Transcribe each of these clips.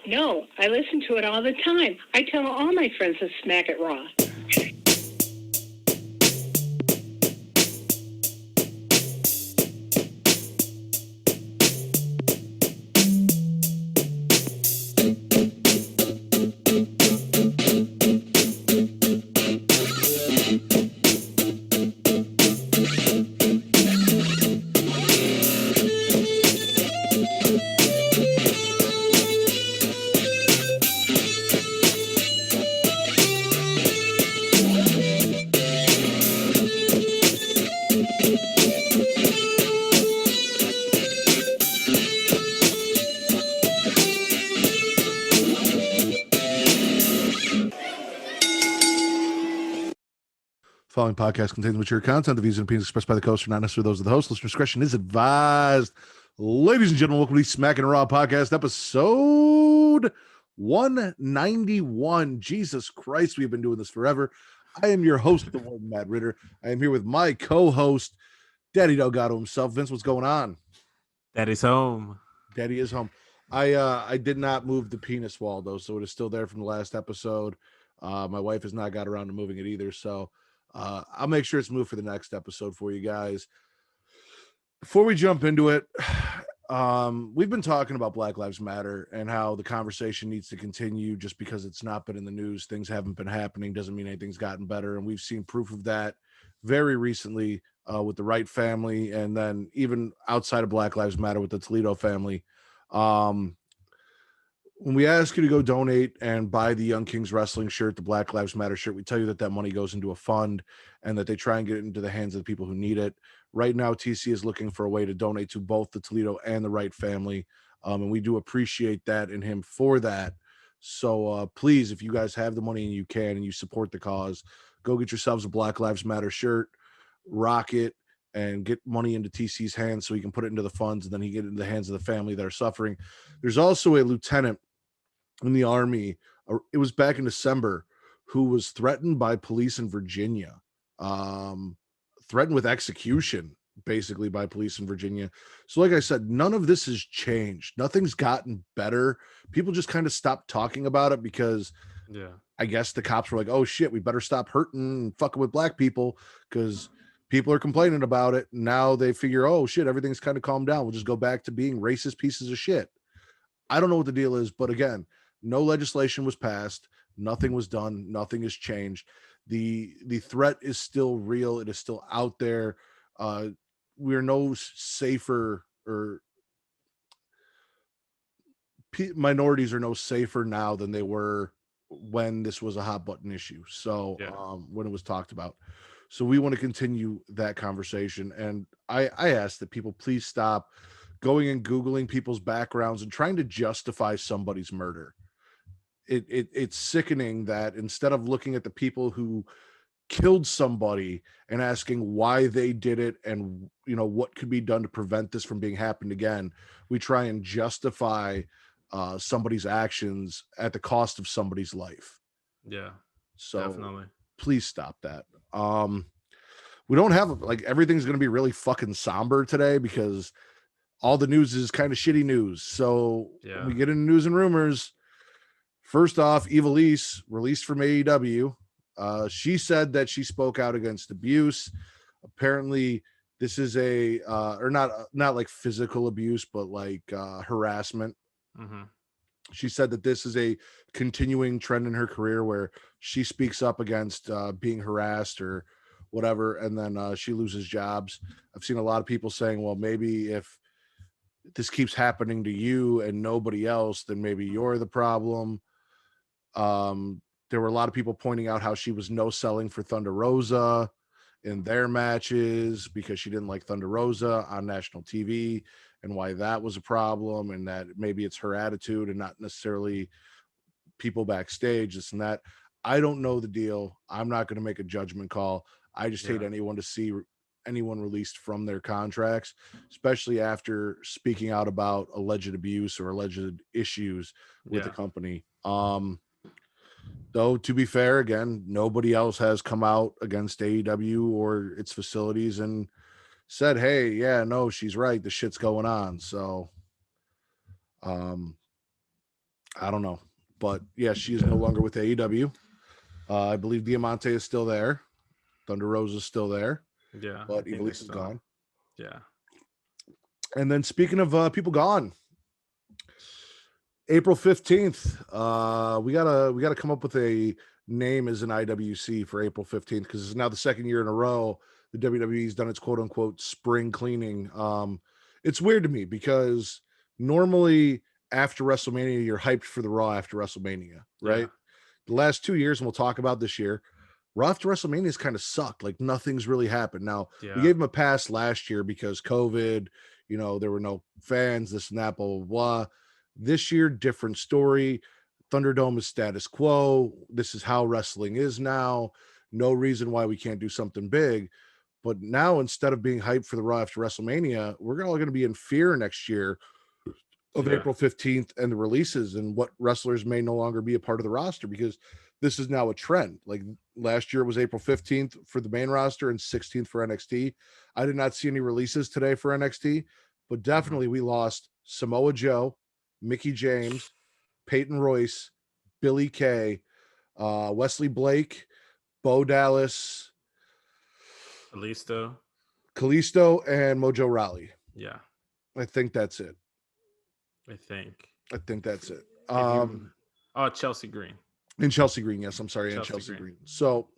No, I listen to it all the time. I tell all my friends to Smack It Raw. Following podcast contains mature content. The views and opinions expressed by the host are not necessarily those of the host. Listener discretion is advised. Ladies and gentlemen, welcome to the Smackin It Raw podcast, episode 191. Jesus Christ, we've been doing this forever. I am your host, the Warden, Matt Ritter. I am here with my co-host, Daddy Delgado himself. Vince, what's going on? Daddy's home. Daddy is home. I did not move the penis wall, though, so it is still there from the last episode. My wife has not got around to moving it either, so I'll make sure it's moved for the next episode for you guys. Before we jump into it, we've been talking about Black Lives Matter and how the conversation needs to continue. Just because it's not been in the news, things haven't been happening, doesn't mean anything's gotten better. And we've seen proof of that very recently with the Wright family, and then even outside of Black Lives Matter with the Toledo family. When we ask you to go donate and buy the Young Kings Wrestling shirt, the Black Lives Matter shirt, we tell you that money goes into a fund and that they try and get it into the hands of the people who need it. Right now, TC is looking for a way to donate to both the Toledo and the Wright family, and we do appreciate that in him for that. So please, if you guys have the money and you can and you support the cause, go get yourselves a Black Lives Matter shirt, rock it, and get money into TC's hands so he can put it into the funds, and then he get it into the hands of the family that are suffering. There's also a lieutenant in the Army, it was back in December, who was threatened by police in Virginia, threatened with execution, basically, by police in Virginia. So like I said, none of this has changed. Nothing's gotten better. People just kind of stopped talking about it because I guess the cops were like, oh shit, we better stop hurting and fucking with black people because people are complaining about it. Now they figure, oh shit, everything's kind of calmed down. We'll just go back to being racist pieces of shit. I don't know what the deal is, but again, no legislation was passed. Nothing was done. Nothing has changed. The threat is still real. It is still out there. We're no safer, or minorities are no safer now than they were when this was a hot button issue. So when it was talked about. So we want to continue that conversation. And I ask that people please stop going and Googling people's backgrounds and trying to justify somebody's murder. It's sickening that instead of looking at the people who killed somebody and asking why they did it and what could be done to prevent this from being happened again, we try and justify somebody's actions at the cost of somebody's life. Yeah, so definitely. Please stop that. We don't have everything's going to be really fucking somber today because all the news is kind of shitty news. So when we get into news and rumors, first off, Ivelisse released from AEW. She said that she spoke out against abuse. Apparently, this is or not like physical abuse, but like harassment. Mm-hmm. She said that this is a continuing trend in her career where she speaks up against being harassed or whatever, and then she loses jobs. I've seen a lot of people saying, well, maybe if this keeps happening to you and nobody else, then maybe you're the problem. There were a lot of people pointing out how she was no selling for Thunder Rosa in their matches because she didn't like Thunder Rosa on national TV, and why that was a problem, and that maybe it's her attitude and not necessarily people backstage, this and that. I don't know the deal. I'm not going to make a judgment call. I just hate anyone to see anyone released from their contracts, especially after speaking out about alleged abuse or alleged issues with the company. Though, to be fair, again, nobody else has come out against AEW or its facilities and said, hey, yeah, no, she's right, the shit's going on. So I I don't know. But yeah, she is no longer with AEW. I believe Diamante is still there. Thunder Rose is still there. Yeah, But I think they Ivelisse is still. gone. Yeah. And then speaking of people gone, April 15th, we gotta come up with a name as an IWC for April 15th, because it's now the second year in a row the WWE's done its quote unquote spring cleaning. It's weird to me because normally after WrestleMania, you're hyped for the Raw after WrestleMania, right? Yeah. The last 2 years, and we'll talk about this year, Raw after WrestleMania has kind of sucked. Like nothing's really happened. Now, we Yeah. gave him a pass last year because COVID, there were no fans, this and that, blah, blah, blah. This year, different story. Thunderdome is status quo. This is how wrestling is now. No reason why we can't do something big. But now, instead of being hyped for the Raw after WrestleMania, we're all going to be in fear next year of Yeah. April 15th and the releases and what wrestlers may no longer be a part of the roster, because this is now a trend. Like last year it was April 15th for the main roster and 16th for NXT. I did not see any releases today for NXT, but definitely we lost Samoa Joe, Mickey James, Peyton Royce, Billy Kay, Wesley Blake, Bo Dallas, Kalisto. Kalisto, and Mojo Rawley. Yeah. I think that's it. I think that's it. Chelsea Green. And Chelsea Green, yes, I'm sorry, and Chelsea Green. So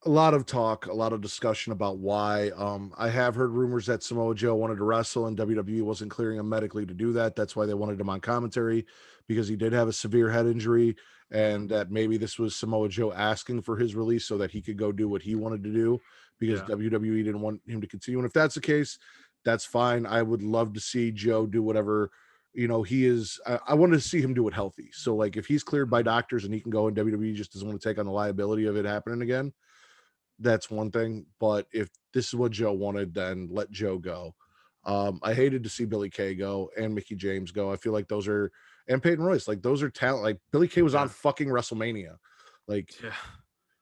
a lot of talk, a lot of discussion about why. I have heard rumors that Samoa Joe wanted to wrestle and WWE wasn't clearing him medically to do that. That's why they wanted him on commentary, because he did have a severe head injury, and that maybe this was Samoa Joe asking for his release so that he could go do what he wanted to do, because WWE didn't want him to continue. And if that's the case, that's fine. I would love to see Joe do whatever he is. I wanted to see him do it healthy. So like if he's cleared by doctors and he can go, and WWE just doesn't want to take on the liability of it happening again, that's one thing. But if this is what Joe wanted, then let Joe go. I hated to see Billy Kay go and Mickey James go. I feel like those are, and Peyton Royce, like those are talent. Like Billy Kay was on fucking WrestleMania. Like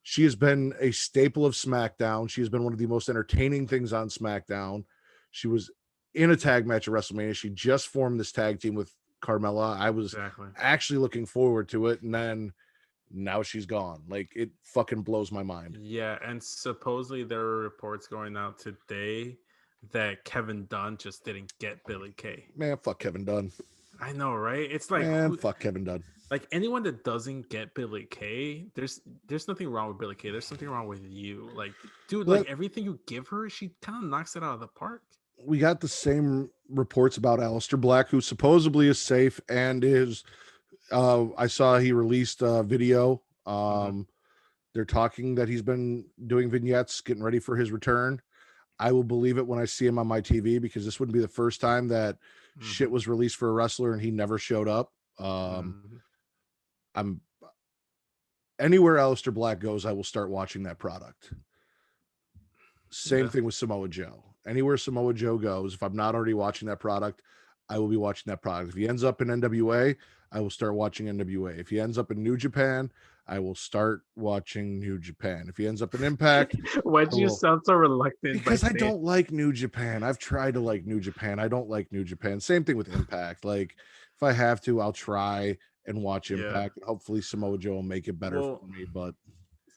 she has been a staple of SmackDown. She has been one of the most entertaining things on SmackDown. She was in a tag match at WrestleMania. She just formed this tag team with Carmella. I was actually looking forward to it, and then now she's gone. Like it fucking blows my mind. Yeah, and supposedly there are reports going out today that Kevin Dunn just didn't get Billy Kay. Man, fuck Kevin Dunn. I know, right? It's like, man, fuck Kevin Dunn. Like anyone that doesn't get Billy Kay, there's nothing wrong with Billy Kay. There's something wrong with you. Like, dude, like everything you give her, she kind of knocks it out of the park. We got the same reports about Aleister Black, who supposedly is safe and is. I saw he released a video. They're talking that he's been doing vignettes, getting ready for his return. I will believe it when I see him on my TV, because this wouldn't be the first time that shit was released for a wrestler and he never showed up. I'm anywhere Aleister Black goes, I will start watching that product. Same thing with Samoa Joe. Anywhere Samoa Joe goes, if I'm not already watching that product, I will be watching that product. If he ends up in NWA, I will start watching NWA. If he ends up in New Japan, I will start watching New Japan. If he ends up in Impact, why do you sound so reluctant? Because I don't like New Japan. I've tried to like New Japan. I don't like New Japan. Same thing with Impact. Like if I have to, I'll try and watch Impact. And hopefully Samoa Joe will make it better for me. But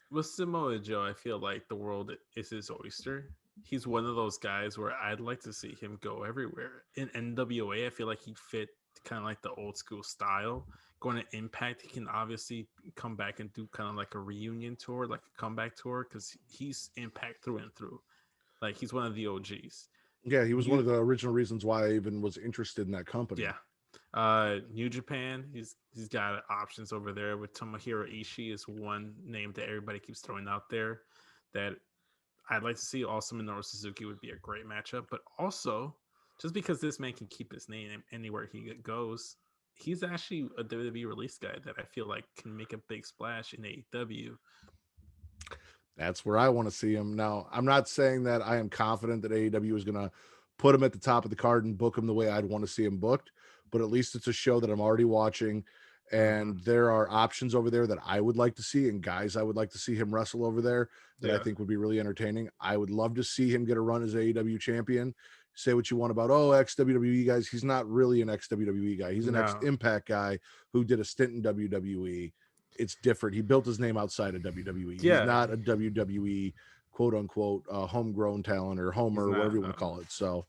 with Samoa Joe, I feel like the world is his oyster. He's one of those guys where I'd like to see him go everywhere. In NWA, I feel like he'd fit kind of like the old school style. Going to Impact, he can obviously come back and do kind of like a reunion tour, like a comeback tour, because he's Impact through and through. Like he's one of the OGs. Yeah, he was one of the original reasons why I even was interested in that company. Yeah. New Japan, he's got options over there with Tomohiro Ishii is one name that everybody keeps throwing out there that I'd like to see. Also, Minoru Suzuki would be a great matchup, but also just because this man can keep his name anywhere he goes, he's actually a WWE Release guy that I feel like can make a big splash in AEW. That's where I want to see him. Now, I'm not saying that I am confident that AEW is going to put him at the top of the card and book him the way I'd want to see him booked, but at least it's a show that I'm already watching, and there are options over there that I would like to see, and guys I would like to see him wrestle over there that I think would be really entertaining. I would love to see him get a run as AEW champion, Say what you want about ex-WWE guys. He's not really an ex-WWE guy. He's an No. ex-Impact guy who did a stint in WWE. It's different. He built his name outside of WWE. Yeah. He's not a WWE quote unquote homegrown talent or homer or whatever you want to call it. So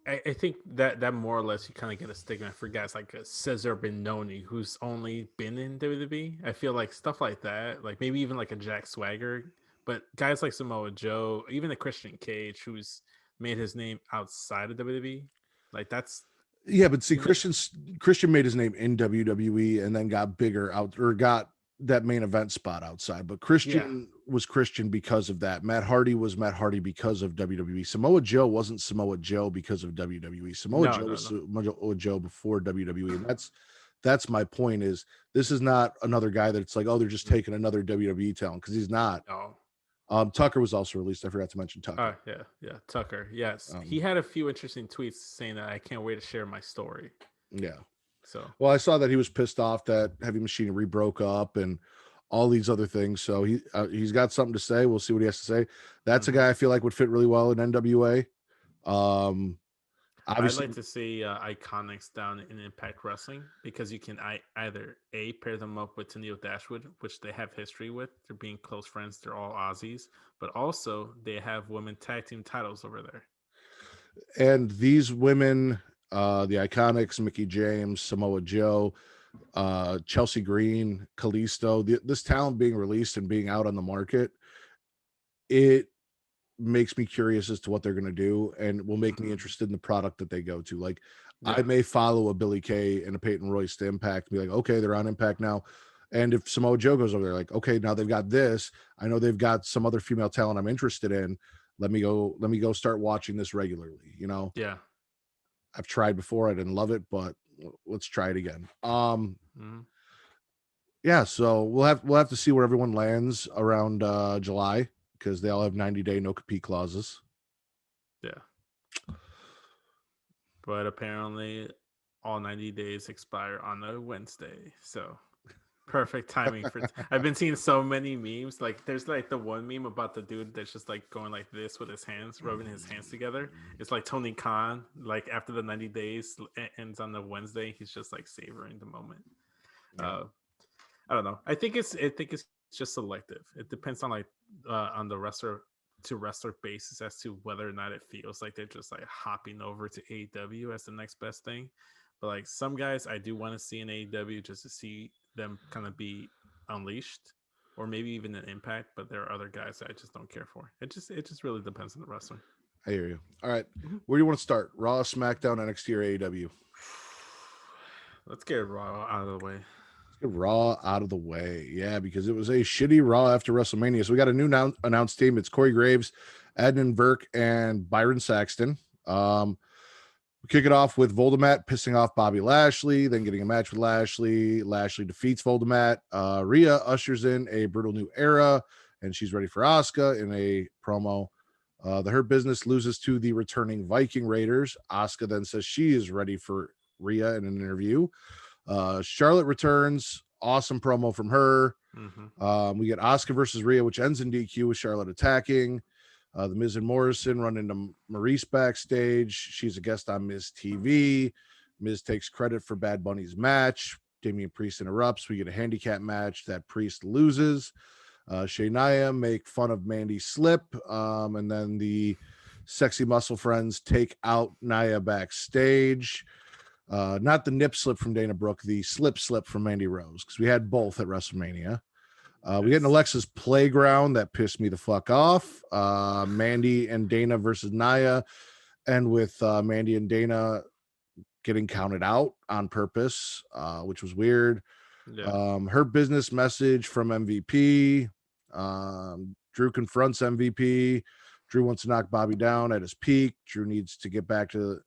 I think that more or less you kind of get a stigma for guys like Cesar Benoni, who's only been in WWE. I feel like stuff like that, like maybe even like a Jack Swagger, but guys like Samoa Joe, even a Christian Cage, who's made his name outside of WWE, like that's yeah, but see, Christian made his name in WWE and then got bigger out or got that main event spot outside. But Christian was Christian because of that. Matt Hardy was Matt Hardy because of WWE. Samoa Joe wasn't Samoa Joe because of WWE. Samoa Joe before WWE. And that's my point. Is this is not another guy that's like, oh, they're just taking another WWE talent, because he's not. No. Tucker was also released. I forgot to mention Tucker. Yeah, Tucker. Yes, he had a few interesting tweets saying that I can't wait to share my story. Yeah. So, well, I saw that he was pissed off that Heavy Machinery broke up and all these other things. So he's got something to say. We'll see what he has to say. That's a guy I feel like would fit really well in NWA. Obviously, I'd like to see Iconics down in Impact Wrestling, because you can either pair them up with Tennille Dashwood, which they have history with. They're being close friends. They're all Aussies, but also they have women tag team titles over there. And these women, the Iconics, Mickie James, Samoa Joe, Chelsea Green, Kalisto, this talent being released and being out on the market, it makes me curious as to what they're going to do, and will make me interested in the product that they go to. Like, I may follow a Billy Kay and a Peyton Royce to Impact and be like, okay, they're on Impact now. And if Samoa Joe goes over there, like, okay, now they've got this. I know they've got some other female talent I'm interested in. Let me go start watching this regularly. Yeah. I've tried before. I didn't love it, but let's try it again. Yeah, so we'll have to see where everyone lands around July, because they all have 90-day no compete clauses. Yeah. But apparently all 90 days expire on a Wednesday. So perfect timing for I've been seeing so many memes. Like, there's like the one meme about the dude that's just like going like this with his hands, rubbing his hands together. It's like Tony Khan, like after the 90 days ends on the Wednesday, he's just like savoring the moment. I don't know. I think it's just selective. It depends on on the wrestler to wrestler basis as to whether or not it feels like they're just like hopping over to AEW as the next best thing. But like some guys I do want to see in AEW just to see them kind of be unleashed, or maybe even an Impact. But there are other guys that I just don't care for. It just really depends on the wrestler. I hear you. All right, where do you want to start? Raw, SmackDown, NXT, or AEW? Let's get Raw out of the way. Get Raw out of the way. Yeah, because it was a shitty Raw after WrestleMania. So we got a new announced team. It's Corey Graves, Adnan Burke, and Byron Saxton. We kick it off with Voldemort pissing off Bobby Lashley, then getting a match with Lashley. Lashley defeats Voldemort. Rhea ushers in a brutal new era, and she's ready for Asuka in a promo. The Hurt Business loses to the returning Viking Raiders. Asuka then says she is ready for Rhea in an interview. Charlotte returns. Awesome promo from her. We get Asuka versus Rhea, which ends in DQ with Charlotte attacking. The Miz and Morrison run into Maurice backstage. She's a guest on Miz TV. Miz takes credit for Bad Bunny's match. Damian Priest interrupts. We get a handicap match that Priest loses. Shania make fun of Mandy's slip. And then the Sexy Muscle Friends take out Nia backstage. Not the nip slip from Dana Brooke, the slip from Mandy Rose, because we had both at WrestleMania. We get an Alexa's Playground that pissed me the fuck off. Mandy and Dana versus Nia, and with Mandy and Dana getting counted out on purpose, which was weird. Her business message from MVP. Drew confronts MVP. Drew wants to knock Bobby down at his peak. Drew needs to get back to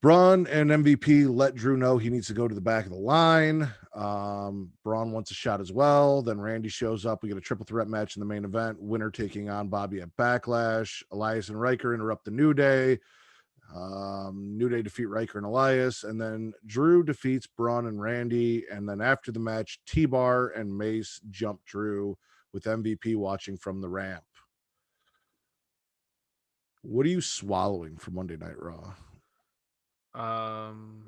Braun and MVP let Drew know he needs to go to the back of the line. Braun wants a shot as well. Then Randy shows up. We get a triple threat match in the main event. Winner taking on Bobby at Backlash. Elias and Riker interrupt the New Day. New Day defeat Riker and Elias. And then Drew defeats Braun and Randy. And then after the match, T-Bar and Mace jump Drew with MVP watching from the ramp. What are you swallowing for Monday Night Raw? Um,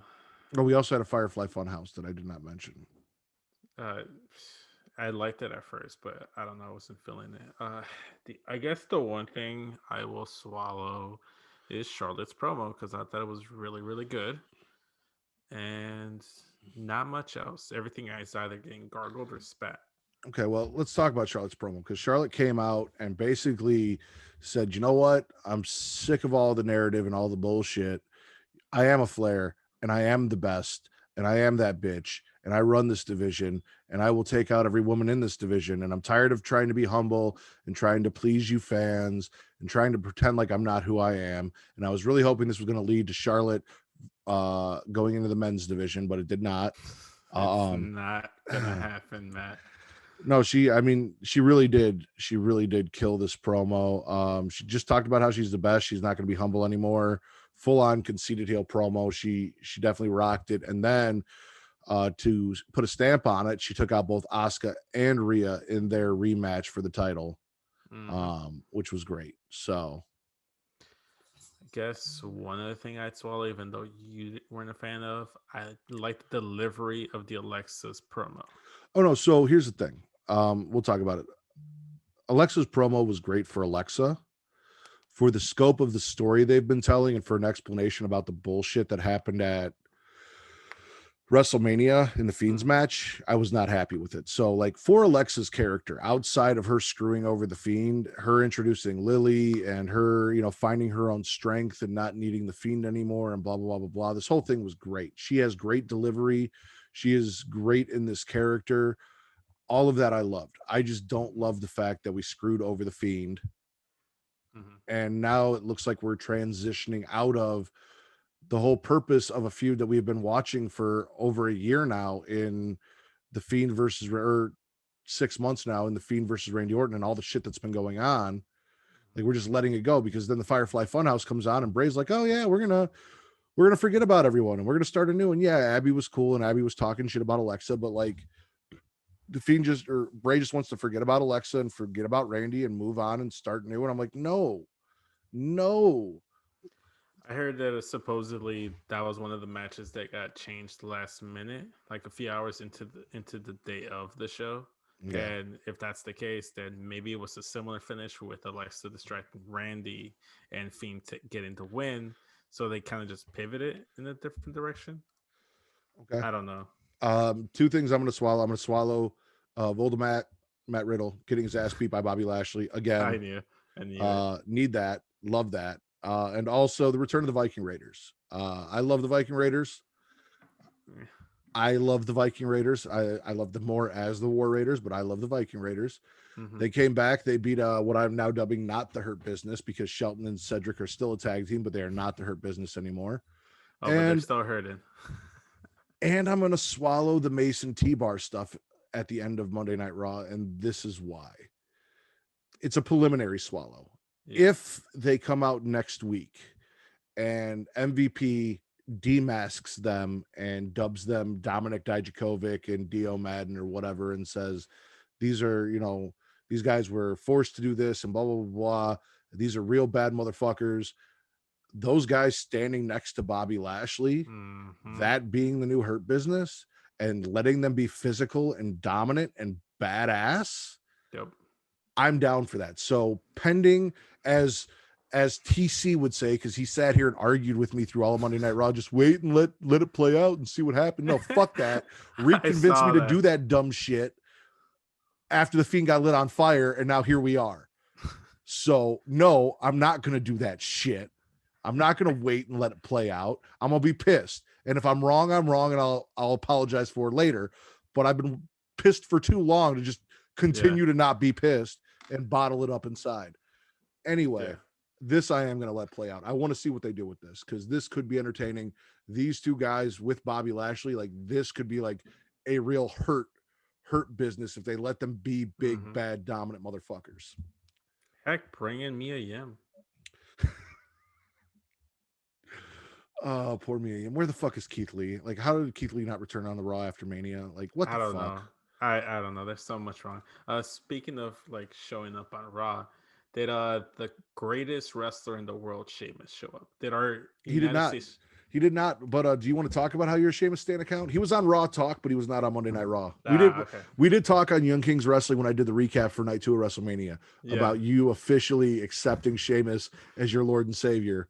Oh, we also had a Firefly Funhouse that I did not mention. uh, I liked it at first, but I don't know, I wasn't feeling it. I guess the one thing I will swallow is Charlotte's promo because I thought it was really, really good, and not much else. Everything is either getting gargled or spat. Okay, well, let's talk about Charlotte's promo because Charlotte came out and basically said, you know what? I'm sick of all the narrative and all the bullshit. I am a Flair and I am the best and I am that bitch and I run this division and I will take out every woman in this division. And I'm tired of trying to be humble and trying to please you fans and trying to pretend like I'm not who I am. And I was really hoping this was going to lead to Charlotte going into the men's division, but it did not. It's Um, not gonna happen, Matt. No, I mean, she really did. She really did kill this promo. She just talked about how she's the best. She's not going to be humble anymore. Full on conceited heel promo. She definitely rocked it. And then to put a stamp on it, she took out both Asuka and Rhea in their rematch for the title, which was great. So, I guess one other thing I'd swallow, even though you weren't a fan of, I liked the delivery of the Alexa's promo. oh no. So here's the thing. We'll talk about it. Alexa's promo was great for Alexa. For the scope of the story they've been telling and for an explanation about the bullshit that happened at WrestleMania in the Fiends match, I was not happy with it. So, like, for Alexa's character, outside of her screwing over the Fiend, her introducing Lily and her, finding her own strength and not needing the Fiend anymore and blah, blah, blah, blah, blah. This whole thing was great. She has great delivery. She is great in this character. All of that I loved. I just don't love the fact that we screwed over the Fiend. And now it looks like we're transitioning out of the whole purpose of a feud that we've been watching for over a year now in the Fiend versus, or 6 months now in the Fiend versus Randy Orton and all the shit that's been going on. Like, we're just letting it go because then the Firefly Funhouse comes on and Bray's like, oh yeah, we're gonna forget about everyone and we're gonna start anew. And yeah, Abby was cool and Abby was talking shit about Alexa, but like the Fiend or Bray just wants to forget about Alexa and forget about Randy and move on and start new. And I'm like, no. I heard that supposedly that was one of the matches that got changed last minute, like a few hours into the day of the show. Yeah. And if that's the case, then maybe it was a similar finish with Alexa distracting Randy and Fiend getting the win. So they kind of just pivoted in a different direction. Okay. I don't know. Two things I'm going to swallow. I'm going to swallow Voldemort, Matt Riddle getting his ass beat by Bobby Lashley again. I knew. Need that. Love that. And also the return of the Viking Raiders. I love the Viking Raiders. I love the Viking Raiders. I love them more as the War Raiders, but I love the Viking Raiders. They came back. They beat what I'm now dubbing not the Hurt Business because Shelton and Cedric are still a tag team, but they are not the Hurt Business anymore. Oh, but they're still hurting. And I'm going to swallow the Mason T-Bar stuff at the end of Monday Night Raw, and this is why. It's a preliminary swallow. Yeah. If they come out next week and MVP demasks them and dubs them Dominic Dijakovic and Dio Madden or whatever and says, these are, these guys were forced to do this and blah, blah, blah, blah. These are real bad motherfuckers. Those guys standing next to Bobby Lashley, that being the new Hurt Business and letting them be physical and dominant and badass. Yep. I'm down for that. So pending, as TC would say, because he sat here and argued with me through all of Monday Night Raw, just wait and let it play out and see what happened. No, fuck that. Reed convinced me to do that dumb shit after the Fiend got lit on fire, and now here we are. So no, I'm not gonna do that shit. I'm not gonna wait and let it play out. I'm gonna be pissed. And if I'm wrong, I'm wrong, and I'll apologize for it later. But I've been pissed for too long to just continue to not be pissed and bottle it up inside. Anyway, this I am going to let play out. I want to see what they do with this because this could be entertaining. These two guys with Bobby Lashley, like this could be like a real hurt business if they let them be big, bad, dominant motherfuckers. Heck, bring in Mia Yim. Oh, poor Mia Yim. Where the fuck is Keith Lee? Like, how did Keith Lee not return on the Raw after Mania? Like, what the fuck? I don't know. I don't know. There's so much wrong. Speaking of like showing up on Raw, Did the greatest wrestler in the world, Sheamus, show up? Did our He did United not. States? He did not. But do you want to talk about how you're a Sheamus Stan account? He was on Raw Talk, but he was not on Monday Night Raw. Okay. We did talk on Young Kings Wrestling when I did the recap for Night 2 of WrestleMania about you officially accepting Sheamus as your Lord and Savior.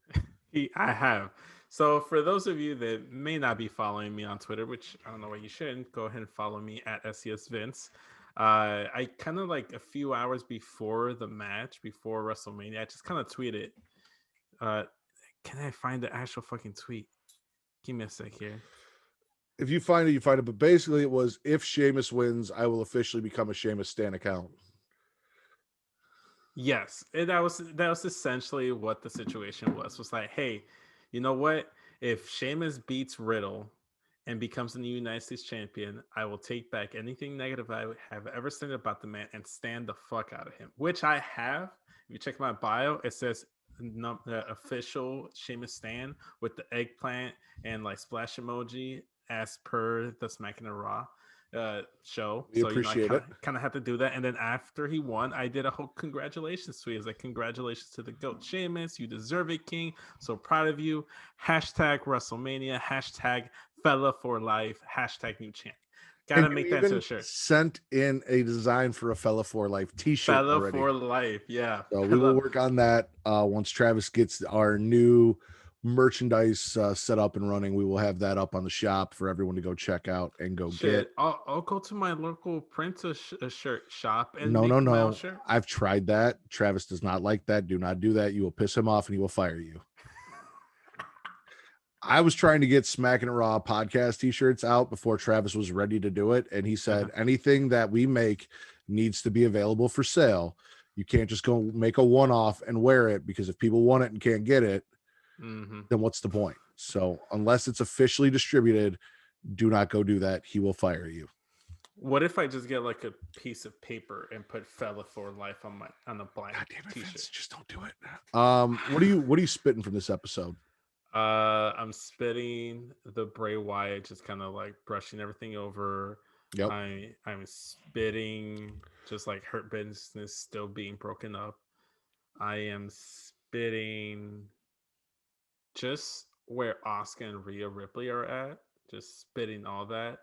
I have. So for those of you that may not be following me on Twitter, which I don't know why you shouldn't, go ahead and follow me at SES Vince. I kind of like a few hours before the match, before WrestleMania, I just kind of tweeted. Can I find the actual fucking tweet? Give me a sec here. If you find it, you find it. But basically, it was, if Sheamus wins, I will officially become a Sheamus Stan account. Yes, and that was essentially what the situation was. Was like, hey, you know what? If Sheamus beats Riddle and becomes the new United States champion, I will take back anything negative I have ever said about the man and stand the fuck out of him, which I have. If you check my bio, it says the official Sheamus Stan with the eggplant and like splash emoji as per the Smackin It Raw show. We So appreciate I it. kind of had to do that. And then after he won, I did a whole congratulations tweet. It's like, congratulations to the GOAT Sheamus. You deserve it, King. So proud of you. Hashtag WrestleMania. Hashtag fella for life. Hashtag new champ. Gotta make that to a shirt. Sent in a design for a Fella for Life t-shirt Fella already. for life. Yeah. So we will work on that once Travis gets our new merchandise set up and running. We will have that up on the shop for everyone to go check out and go get. I'll go to my local print a shirt shop and No. my own shirt. I've tried that. Travis does not like that. Do not do that. You will piss him off and he will fire you. I was trying to get Smackin It Raw podcast t-shirts out before Travis was ready to do it. And he said, anything that we make needs to be available for sale. You can't just go make a one-off and wear it, because if people want it and can't get it, then what's the point? So unless it's officially distributed, do not go do that. He will fire you. What if I just get like a piece of paper and put "Fella for Life" on a blank t-shirt? Vince, just don't do it. What are you spitting from this episode? I'm spitting the Bray Wyatt, just kind of like brushing everything over. Yep. I'm spitting just like Hurt Business still being broken up. I am spitting just where Asuka and Rhea Ripley are at. Just spitting all that.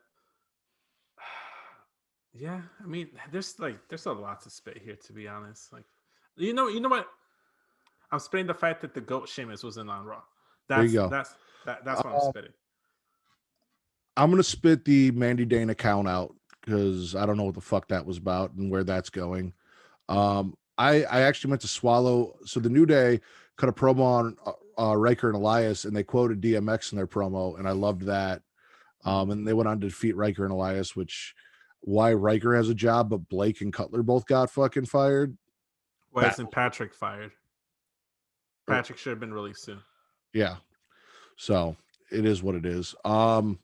Yeah, I mean, there's a lot to spit here, to be honest. Like, you know what? I'm spitting the fact that the GOAT Sheamus wasn't on Raw. There you go. That's what I'm spitting. I'm gonna spit the Mandy Dane account out because I don't know what the fuck that was about and where that's going. I actually meant to swallow. So the New Day cut a promo on Riker and Elias, and they quoted DMX in their promo, and I loved that. And they went on to defeat Riker and Elias, which why Riker has a job, but Blake and Cutler both got fucking fired. Why isn't Patrick fired? Patrick should have been released soon. Yeah. So it is what it is. I'm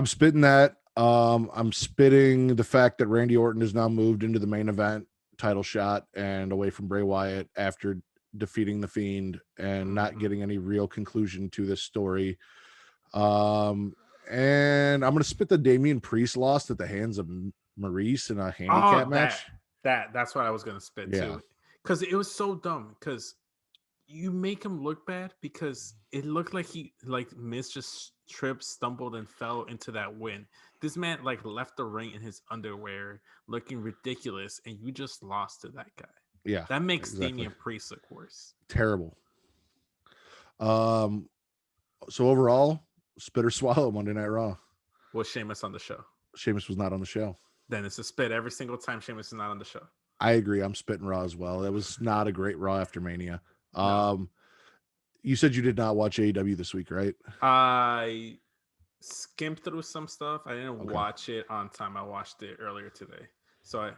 spitting that. I'm spitting the fact that Randy Orton has now moved into the main event title shot and away from Bray Wyatt after defeating the Fiend and not getting any real conclusion to this story. And I'm gonna spit the Damian Priest lost at the hands of Maurice in a handicap match. That's what I was gonna spit too, because it was so dumb. Because you make him look bad because it looked like Miz just tripped, stumbled, and fell into that win. This man like left the ring in his underwear, looking ridiculous, and you just lost to that guy. Yeah, that makes Damian Priest look worse. Terrible. So overall, spit or swallow Monday Night Raw. Was Sheamus on the show? Sheamus was not on the show. Then it's a spit every single time Sheamus is not on the show. I agree. I'm spitting Raw as well. It was not a great Raw after Mania. No. You said you did not watch AEW this week, right? I skimmed through some stuff. I didn't watch it on time. I watched it earlier today. So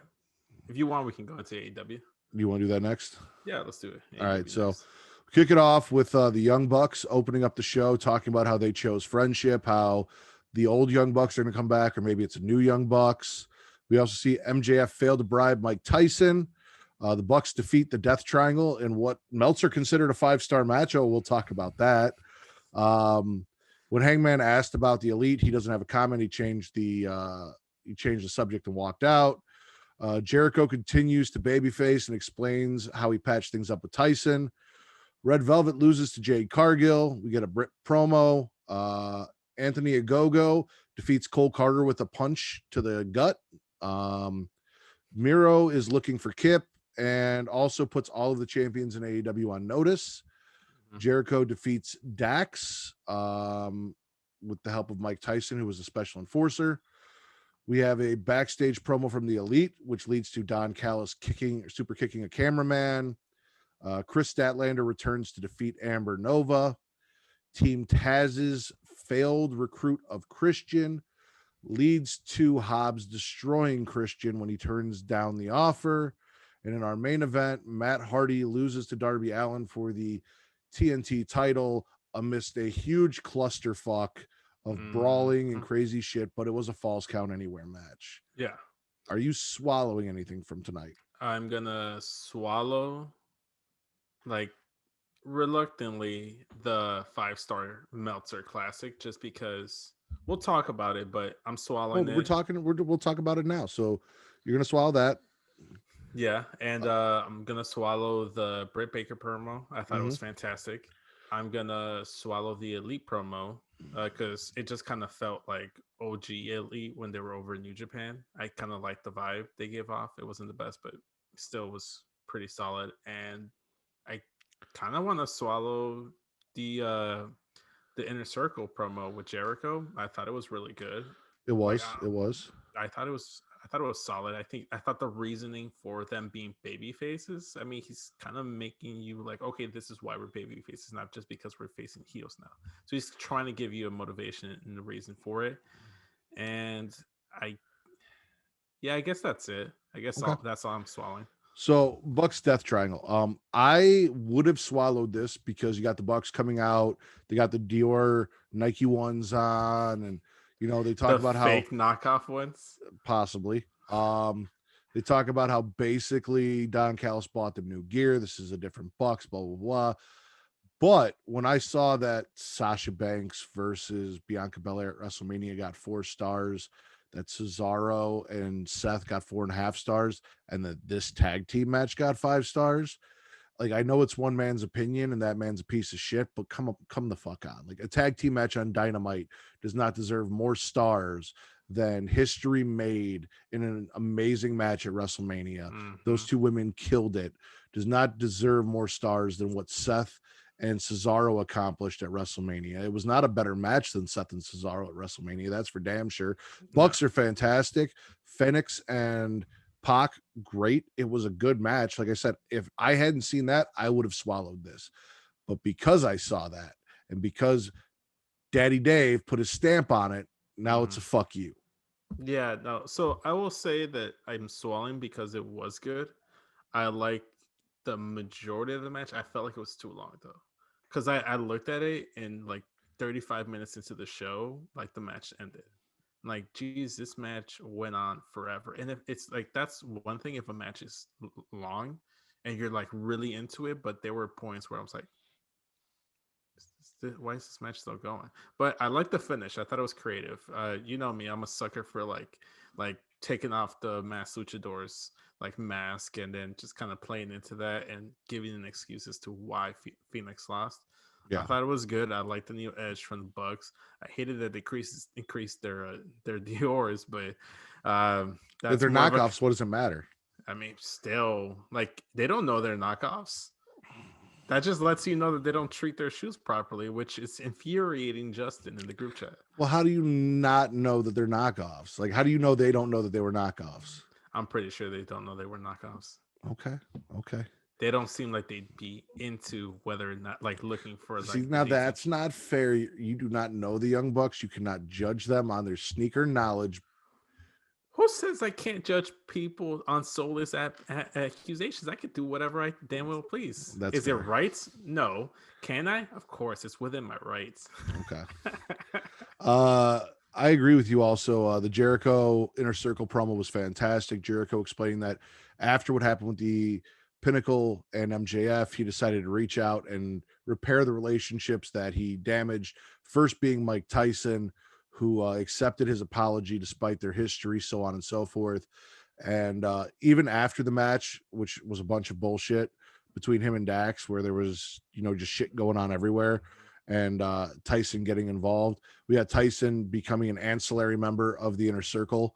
if you want, we can go into AEW. Do you want to do that next? Yeah, let's do it. All right. So kick it off with the Young Bucks opening up the show, talking about how they chose friendship, how the old Young Bucks are going to come back, or maybe it's a new Young Bucks. We also see MJF fail to bribe Mike Tyson. The Bucks defeat the Death Triangle in what Meltzer considered a 5-star match. Oh, we'll talk about that. When Hangman asked about the Elite, he doesn't have a comment. He changed the subject and walked out. Jericho continues to babyface and explains how he patched things up with Tyson. Red Velvet loses to Jade Cargill. We get a Brit promo. Anthony Ogogo defeats Cole Carter with a punch to the gut. Miro is looking for Kip and also puts all of the champions in AEW on notice. Jericho defeats Dax with the help of Mike Tyson, who was a special enforcer. We have a backstage promo from the Elite, which leads to Don Callis super kicking a cameraman. Chris Statlander returns to defeat Amber Nova. Team Taz's failed recruit of Christian leads to Hobbs destroying Christian when he turns down the offer. And in our main event, Matt Hardy loses to Darby Allin for the TNT title amidst a huge clusterfuck of brawling and crazy shit, but it was a Falls Count Anywhere match. Yeah. Are you swallowing anything from tonight? I'm gonna swallow, like, reluctantly, the 5-star Meltzer Classic, just because we'll talk about it, but I'm swallowing it. We'll talk about it now. So you're gonna swallow that. Yeah, and I'm gonna swallow the Britt Baker promo. I thought it was fantastic. I'm gonna swallow the Elite promo because it just kind of felt like OG Elite when they were over in New Japan. I kind of liked the vibe they gave off. It wasn't the best, but still was pretty solid. And I kind of want to swallow the Inner Circle promo with Jericho. I thought it was really good. It was. I thought it was solid. I thought the reasoning for them being baby faces, I mean, he's kind of making you like, okay, this is why we're baby faces, not just because we're facing heels now. So he's trying to give you a motivation and a reason for it. And I guess that's it. I guess that's all I'm swallowing. So Bucks Death Triangle. I would have swallowed this because you got the Bucks coming out. They got the Dior Nike ones on, and they talk about how fake knockoff ones, possibly. They talk about how basically Don Callis bought them new gear. This is a different Bucks, blah blah blah. But when I saw that Sasha Banks versus Bianca Belair at WrestleMania got 4 stars, that Cesaro and Seth got 4.5 stars, and that this tag team match got 5 stars. Like, I know it's one man's opinion and that man's a piece of shit, but come the fuck on. Like, a tag team match on Dynamite does not deserve more stars than history made in an amazing match at WrestleMania. Those two women killed it. Does not deserve more stars than what Seth and Cesaro accomplished at WrestleMania. It was not a better match than Seth and Cesaro at WrestleMania. That's for damn sure. Bucks are fantastic. Phoenix and Pac, great. It was a good match. Like I said, if I hadn't seen that, I would have swallowed this. But because I saw that, and because Daddy Dave put his stamp on it, now it's a fuck you. Yeah, no. So I will say that I'm swallowing because it was good. I like the majority of the match. I felt like it was too long though, because I looked at it and like 35 minutes into the show, like the match ended. Like, geez, this match went on forever. And if it's like, that's one thing if a match is long and you're like really into it, but there were points where I was like, why is this match still going? But I like the finish. I thought it was creative. You know me, I'm a sucker for like taking off the masked luchadors like mask and then just kind of playing into that and giving an excuse as to why Phoenix lost. Yeah. I thought it was good. I liked the new edge from the Bucks. I hated that they increased their Dior's, but if they're knockoffs, what does it matter? I mean, still, like, they don't know they're knockoffs. That just lets you know that they don't treat their shoes properly, which is infuriating Justin in the group chat. Well, how do you not know that they're knockoffs? Like, how do you know they don't know that they were knockoffs? I'm pretty sure they don't know they were knockoffs. Okay. They don't seem like they'd be into whether or not, like, looking for. Like, see, now that's not fair. You do not know the Young Bucks. You cannot judge them on their sneaker knowledge. Who says I can't judge people on soulless accusations? I could do whatever I damn well please. Is it right? No. Can I? Of course, it's within my rights. Okay. I agree with you also. The Jericho Inner Circle promo was fantastic. Jericho explaining that after what happened with the Pinnacle and MJF, he decided to reach out and repair the relationships that he damaged. First being Mike Tyson, who accepted his apology despite their history, so on and so forth. And even after the match, which was a bunch of bullshit between him and Dax, where there was, just shit going on everywhere, and Tyson getting involved, we had Tyson becoming an ancillary member of the Inner Circle.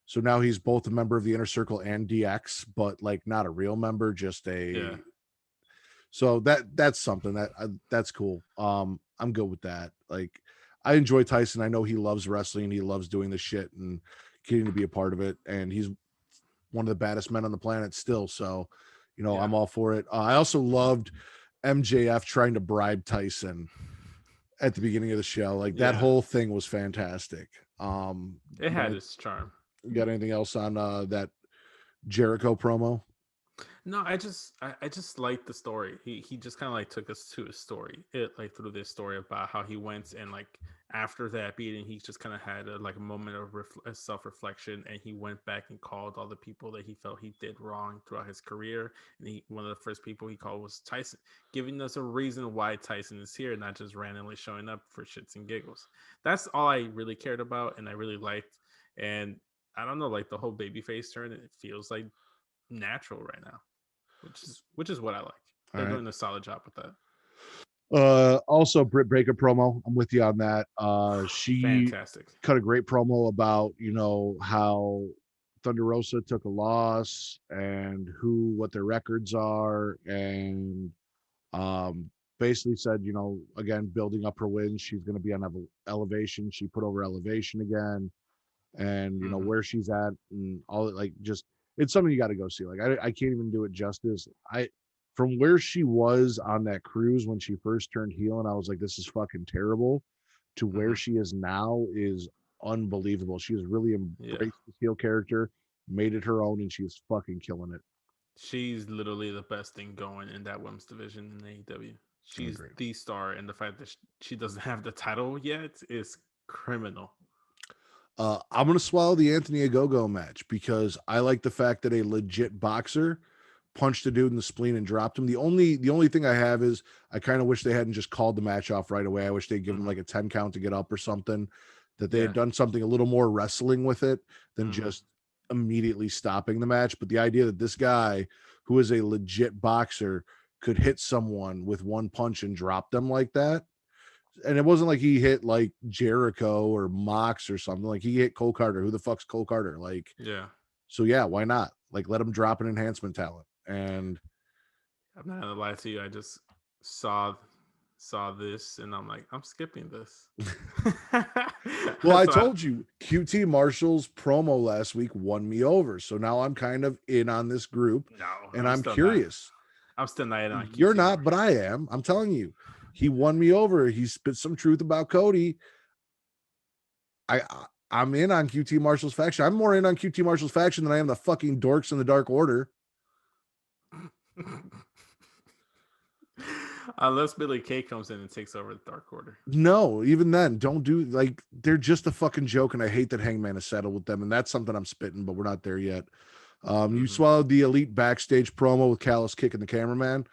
So now he's both a member of the Inner Circle and DX, but like not a real member, just a. Yeah. So that's something that's cool. I'm good with that. Like, I enjoy Tyson. I know he loves wrestling. He loves doing this shit and getting to be a part of it. And he's one of the baddest men on the planet still. So, I'm all for it. I also loved MJF trying to bribe Tyson at the beginning of the show. Like, that whole thing was fantastic. It had its charm. You got anything else on that Jericho promo? No, I just liked the story. He just kind of like took us to a story. It like through this story about how he went, and like after that beating, he just kind of had a moment of self-reflection, and he went back and called all the people that he felt he did wrong throughout his career. And one of the first people he called was Tyson, giving us a reason why Tyson is here, not just randomly showing up for shits and giggles. That's all I really cared about, and I really liked. And I don't know, like the whole babyface turn, it feels like natural right now, which is what I like. They're doing a solid job with that. Also Britt Baker promo, I'm with you on that. She fantastic, cut a great promo about how Thunder Rosa took a loss and what their records are, and basically said, again, building up her wins, she's going to be on Elevation. She put over Elevation again, and where she's at, and all, like, just, it's something you got to go see. Like, I can't even do it justice. From where she was on that cruise when she first turned heel, and I was like, this is fucking terrible, to where she is now is unbelievable. She has really embraced the heel character, made it her own, and she is fucking killing it. She's literally the best thing going in that women's division in AEW. She's the star, and the fact that she doesn't have the title yet is criminal. I'm going to swallow the Anthony Ogogo match because I like the fact that a legit boxer punched a dude in the spleen and dropped him. The only thing I have is I kind of wish they hadn't just called the match off right away. I wish they'd given him like a 10 count to get up or something, that they had done something a little more wrestling with it than just immediately stopping the match. But the idea that this guy, who is a legit boxer, could hit someone with one punch and drop them like that. And it wasn't like he hit like Jericho or Mox or something. Like, he hit Cole Carter. Who the fuck's Cole Carter? Like, so yeah, why not? Like, let him drop an enhancement talent. And I'm not gonna lie to you, I just saw this and I'm like, I'm skipping this. Well, I told you, QT Marshall's promo last week won me over. So now I'm kind of in on this group. And I'm curious. I'm still not in on QT. You're not, but I am. I'm telling you. He won me over. He spit some truth about Cody. I'm in on QT Marshall's faction. I'm more in on QT Marshall's faction than I am the fucking dorks in the Dark Order. Unless Billy Kay comes in and takes over the Dark Order. No, even then, don't do, like, they're just a fucking joke, and I hate that Hangman has settled with them, and that's something I'm spitting, but we're not there yet. You swallowed the Elite backstage promo with Callis kicking the cameraman.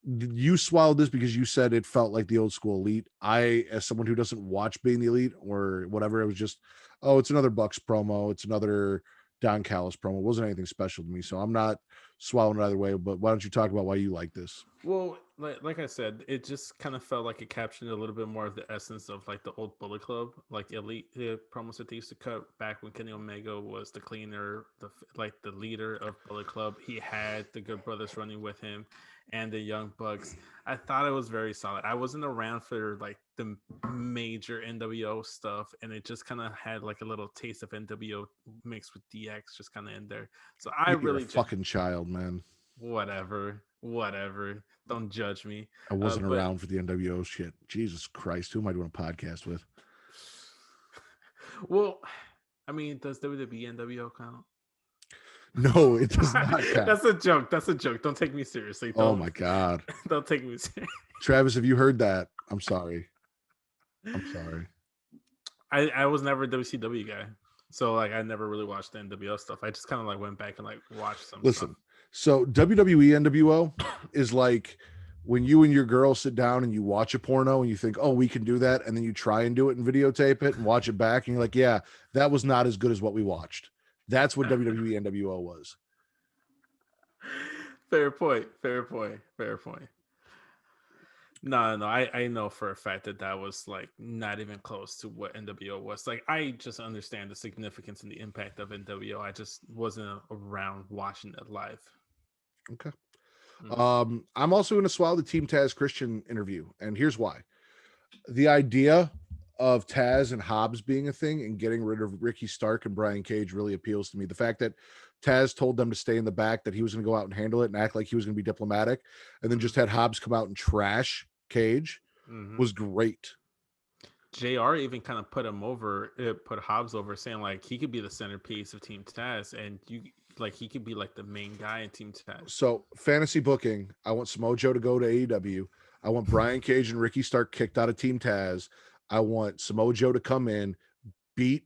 You swallowed this because you said it felt like the old school Elite. I, as someone who doesn't watch Being the Elite or whatever, it was just, oh, it's another Bucks promo. It's another Don Callis promo. It wasn't anything special to me, so I'm not swallowing it either way. But why don't you talk about why you like this? Well, like I said, it just kind of felt like it captured a little bit more of the essence of like the old Bullet Club, like Elite promos that they used to cut back when Kenny Omega was the cleaner, the leader of Bullet Club. He had the Good Brothers running with him and the Young Bucks. I thought it was very solid. I wasn't around for like the major NWO stuff, and it just kind of had like a little taste of NWO mixed with DX just kind of in there. So I really fucking child, man. Whatever. Don't judge me. I wasn't around for the NWO shit. Jesus Christ, who am I doing a podcast with? Well, I mean, does WWE NWO count? No, it does not count. That's a joke. Don't take me seriously. Oh my God. Don't take me seriously. Travis, have you heard that? I'm sorry. I was never a WCW guy. So like I never really watched the NWO stuff. I just kind of like went back and like watched some stuff. So WWE NWO is like when you and your girl sit down and you watch a porno and you think, oh, we can do that. And then you try and do it and videotape it and watch it back. And you're like, yeah, that was not as good as what we watched. That's what WWE NWO was. Fair point. Fair point. Fair point. No, I know for a fact that was like not even close to what NWO was. Like, I just understand the significance and the impact of NWO. I just wasn't around watching it live. Okay. I'm also going to swallow the Team Taz Christian interview, and here's why. The idea of Taz and Hobbs being a thing and getting rid of Ricky Stark and Brian Cage really appeals to me. The fact that Taz told them to stay in the back, that he was going to go out and handle it and act like he was going to be diplomatic, and then just had Hobbs come out and trash Cage was great. JR even kind of put Hobbs over, saying like he could be the centerpiece of Team Taz, and he could be like the main guy in Team Taz. So fantasy booking, I want Samoa Joe to go to AEW. I want Brian Cage and Ricky Stark kicked out of Team Taz. I want Samoa Joe to come in, beat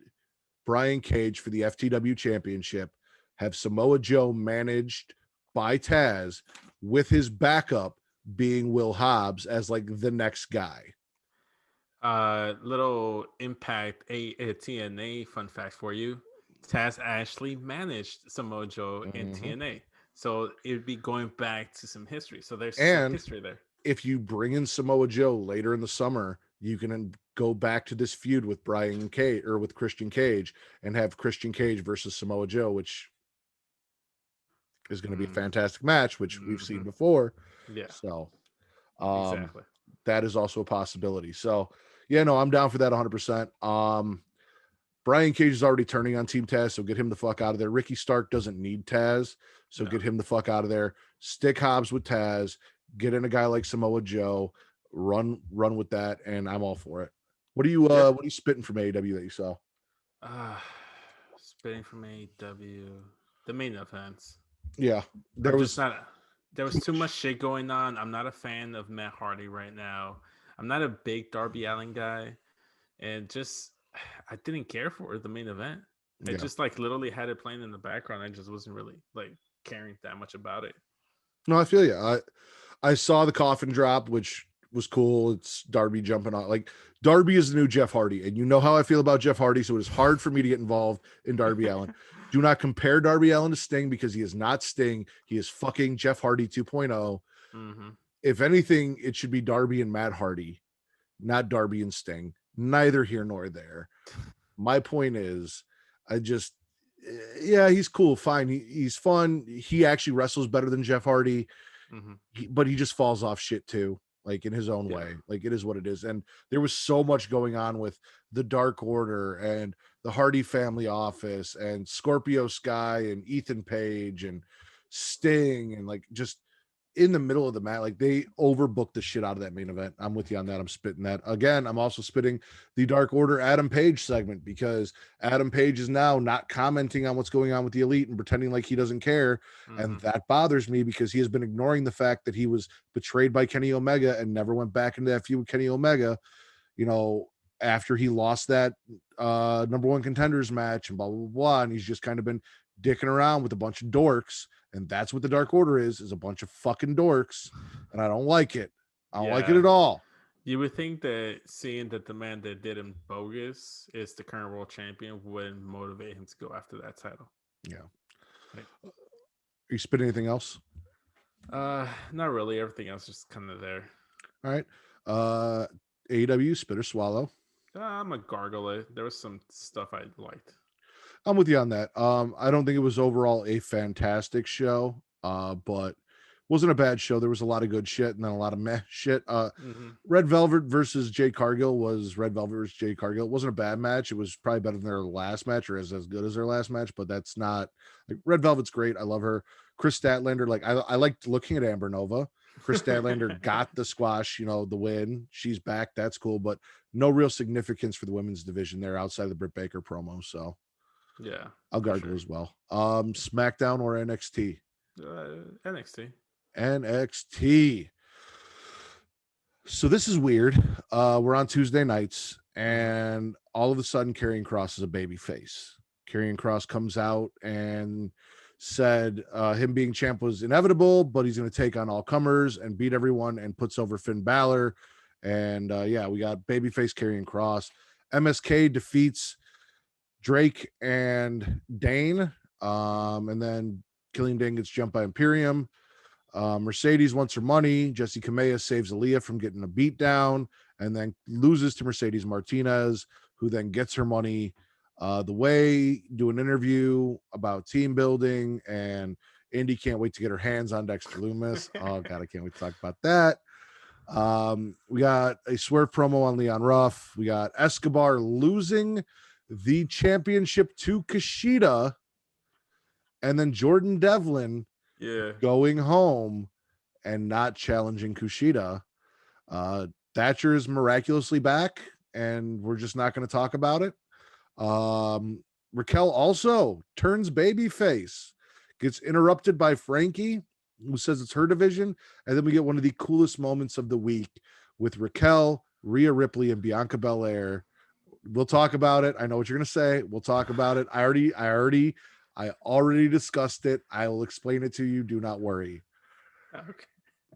Brian Cage for the FTW championship, have Samoa Joe managed by Taz with his backup being Will Hobbs as like the next guy. Little Impact a TNA fun fact for you. Taz actually managed Samoa Joe in TNA. So it'd be going back to some history. So there's some history there. If you bring in Samoa Joe later in the summer, you can go back to this feud with Brian Cage or with Christian Cage and have Christian Cage versus Samoa Joe, which is going to be a fantastic match, which we've seen before. Yeah. So exactly. That is also a possibility. So yeah, no, I'm down for that 100%. Brian Cage is already turning on Team Taz, so get him the fuck out of there. Ricky Stark doesn't need Taz, so get him the fuck out of there. Stick Hobbs with Taz. Get in a guy like Samoa Joe. Run with that, and I'm all for it. What are you spitting from AEW that you saw? Spitting from AEW, the main events. Yeah, there was too much shit going on. I'm not a fan of Matt Hardy right now. I'm not a big Darby Allin guy, and just I didn't care for the main event. I just like literally had it playing in the background. I just wasn't really like caring that much about it. No, I feel you. I saw the coffin drop, which was cool. It's Darby jumping on. Like, Darby is the new Jeff Hardy, and you know how I feel about Jeff Hardy, so it is hard for me to get involved in Darby Allin. Do not compare Darby Allin to Sting, because he is not Sting. He is fucking Jeff Hardy 2.0. If anything, it should be Darby and Matt Hardy, not Darby and Sting. Neither here nor there. My point is, he's cool, fine. He's fun. He actually wrestles better than Jeff Hardy, but he just falls off shit too, like in his own way. Like, it is what it is. And there was so much going on with the Dark Order and the Hardy family office and Scorpio Sky and Ethan Page and Sting, and like just in the middle of the match, like they overbooked the shit out of that main event. I'm with you on that. I'm spitting that. Again, I'm also spitting the Dark Order Adam Page segment, because Adam Page is now not commenting on what's going on with the Elite and pretending like he doesn't care. And that bothers me, because he has been ignoring the fact that he was betrayed by Kenny Omega and never went back into that feud with Kenny Omega, after he lost that number one contenders match and blah, blah, blah. And he's just kind of been dicking around with a bunch of dorks. And that's what the Dark Order is a bunch of fucking dorks. And I don't like it. I don't like it at all. You would think that seeing that the man that did him bogus is the current world champion would motivate him to go after that title. Yeah. Right. Are you spitting anything else? Not really. Everything else is kind of there. All right. AEW, spit or swallow? I'm a gargle it. There was some stuff I liked. I'm with you on that. I don't think it was overall a fantastic show, but wasn't a bad show. There was a lot of good shit and then a lot of meh shit. Red Velvet versus Jade Cargill was Red Velvet versus Jade Cargill. It wasn't a bad match. It was probably better than their last match, or as good as their last match, but that's not like Red Velvet's great. I love her. Chris Statlander, like I liked looking at Amber Nova. Chris Statlander got the squash, the win. She's back. That's cool, but no real significance for the women's division there outside of the Britt Baker promo. So yeah, I'll gargle as well. SmackDown or NXT? NXT. So this is weird. We're on Tuesday nights, and all of a sudden, Karrion Kross is a baby face. Karrion Kross comes out and said him being champ was inevitable, but he's going to take on all comers and beat everyone, and puts over Finn Balor. And we got babyface Karrion Kross. MSK defeats Drake and Dane. And then Killian Dane gets jumped by Imperium. Mercedes wants her money. Jessie Kamea saves Aaliyah from getting a beat down and then loses to Mercedes Martinez, who then gets her money. The Way do an interview about team building, and Indy can't wait to get her hands on Dexter Loomis. Oh, God, I can't wait to talk about that. We got a Swerve promo on Leon Ruff. We got Escobar losing the championship to Kushida, and then Jordan Devlin going home and not challenging Kushida. Thatcher is miraculously back, and we're just not going to talk about it. Raquel also turns babyface, gets interrupted by Frankie, who says it's her division, and then we get one of the coolest moments of the week with Raquel, Rhea Ripley, and Bianca Belair. We'll talk about it. I know what you're going to say. We'll talk about it. I already discussed it. I will explain it to you. Do not worry. Okay.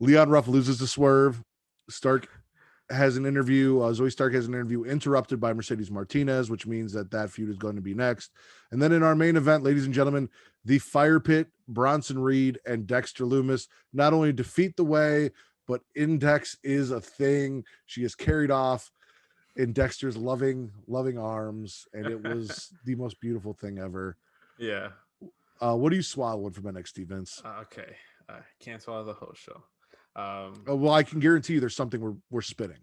Leon Ruff loses to Swerve. Stark has an interview. Zoe Stark has an interview interrupted by Mercedes Martinez, which means that feud is going to be next. And then in our main event, ladies and gentlemen, the Fire Pit, Bronson Reed, and Dexter Loomis not only defeat the Way, but Index is a thing. She is carried off in Dexter's loving arms, and it was the most beautiful thing ever. Yeah. What are you swallowing from NXT, Vince? Okay. I can't swallow the whole show. Well, I can guarantee you there's something we're spitting.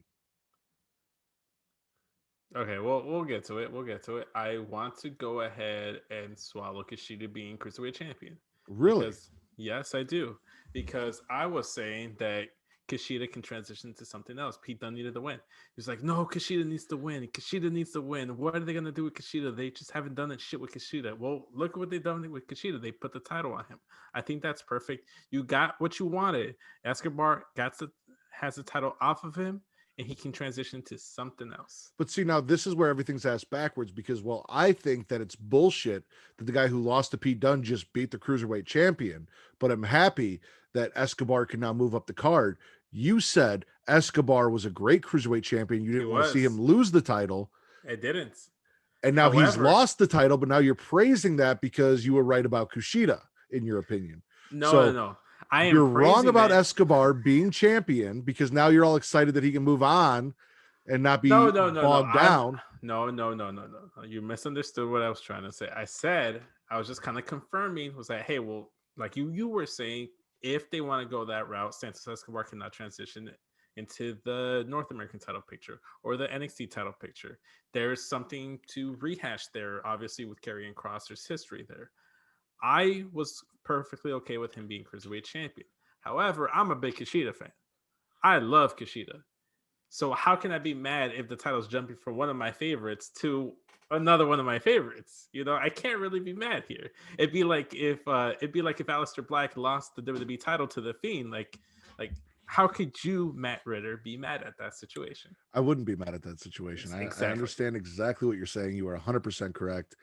Okay, well, we'll get to it. I want to go ahead and swallow Kushida being Cruiserweight champion. Really? Yes, I do. Because I was saying that Kushida can transition to something else. Pete Dunne needed the win. He was like, no, Kushida needs to win. Kushida needs to win. What are they going to do with Kushida? They just haven't done that shit with Kushida. Well, look at what they've done with Kushida. They put the title on him. I think that's perfect. You got what you wanted. Escobar has the title off of him, and he can transition to something else. But see, now this is where everything's asked backwards, because, well, I think that it's bullshit that the guy who lost to Pete Dunne just beat the Cruiserweight champion, but I'm happy that Escobar can now move up the card. You said Escobar was a great Cruiserweight champion. You didn't want to see him lose the title. It didn't. And now he's lost the title, but now you're praising that because you were right about Kushida, in your opinion. No. You're wrong about Escobar being champion, because now you're all excited that he can move on and not be bogged down. No. You misunderstood what I was trying to say. I was just kind of confirming, was that, hey, well, like you were saying, if they want to go that route, Santos Escobar cannot transition into the North American title picture or the NXT title picture. There's something to rehash there, obviously, with Karrion Kross's history there. I was perfectly okay with him being Cruiserweight champion. However, I'm a big Kushida fan. I love Kushida. So how can I be mad if the title's jumping from one of my favorites to another one of my favorites? You know, I can't really be mad here. It'd be like if Aleister Black lost the WWE title to The Fiend. Like how could you, Matt Ritter, be mad at that situation? I wouldn't be mad at that situation. Exactly. I understand exactly what you're saying. You are 100% correct.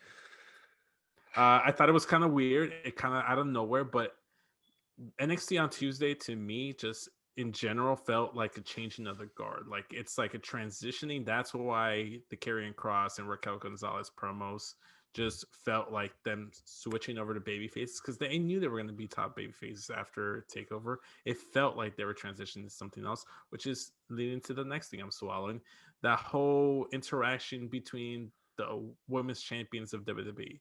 I thought it was kind of weird. It kind of out of nowhere, but NXT on Tuesday to me just in general felt like a changing of the guard. Like it's like a transitioning. That's why the Karrion Kross and Raquel Gonzalez promos just felt like them switching over to babyfaces, because they knew they were going to be top babyfaces after TakeOver. It felt like they were transitioning to something else, which is leading to the next thing I'm swallowing. That whole interaction between the women's champions of WWE,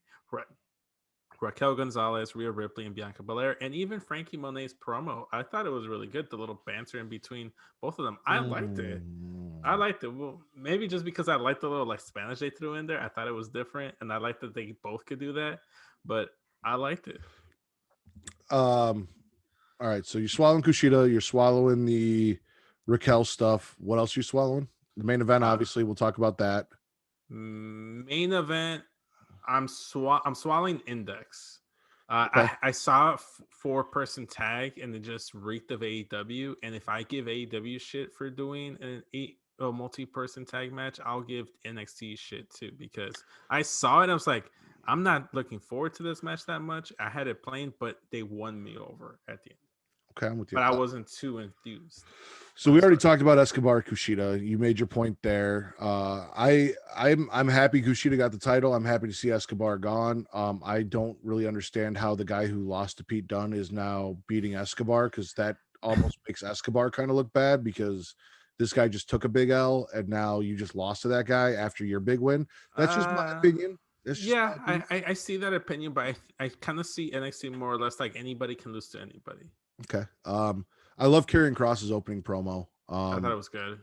Raquel Gonzalez, Rhea Ripley, and Bianca Belair, and even Frankie Monet's promo. I thought it was really good. The little banter in between both of them. I liked it. Well, maybe just because I liked the little like Spanish they threw in there. I thought it was different, and I liked that they both could do that. But I liked it. All right. So you're swallowing Kushida. You're swallowing the Raquel stuff. What else are you swallowing? The main event, obviously. We'll talk about that. Main event. I'm swallowing Index. Okay. I saw a 4-person tag and it just reeked of AEW. And if I give AEW shit for doing a multi-person tag match, I'll give NXT shit too, because I saw it. I was like, I'm not looking forward to this match that much. I had it playing, but they won me over at the end. Okay, I'm with you. but I wasn't too enthused. So we already talked about Escobar Kushida. You made your point there. I'm happy Kushida got the title. I'm happy to see Escobar gone. I don't really understand how the guy who lost to Pete Dunne is now beating Escobar, because that almost makes Escobar kind of look bad, because this guy just took a big L and now you just lost to that guy after your big win. That's just my opinion. Yeah, I see that opinion, but I kind of see NXT more or less like anybody can lose to anybody. Okay. I love Karrion Kross's opening promo. I thought it was good.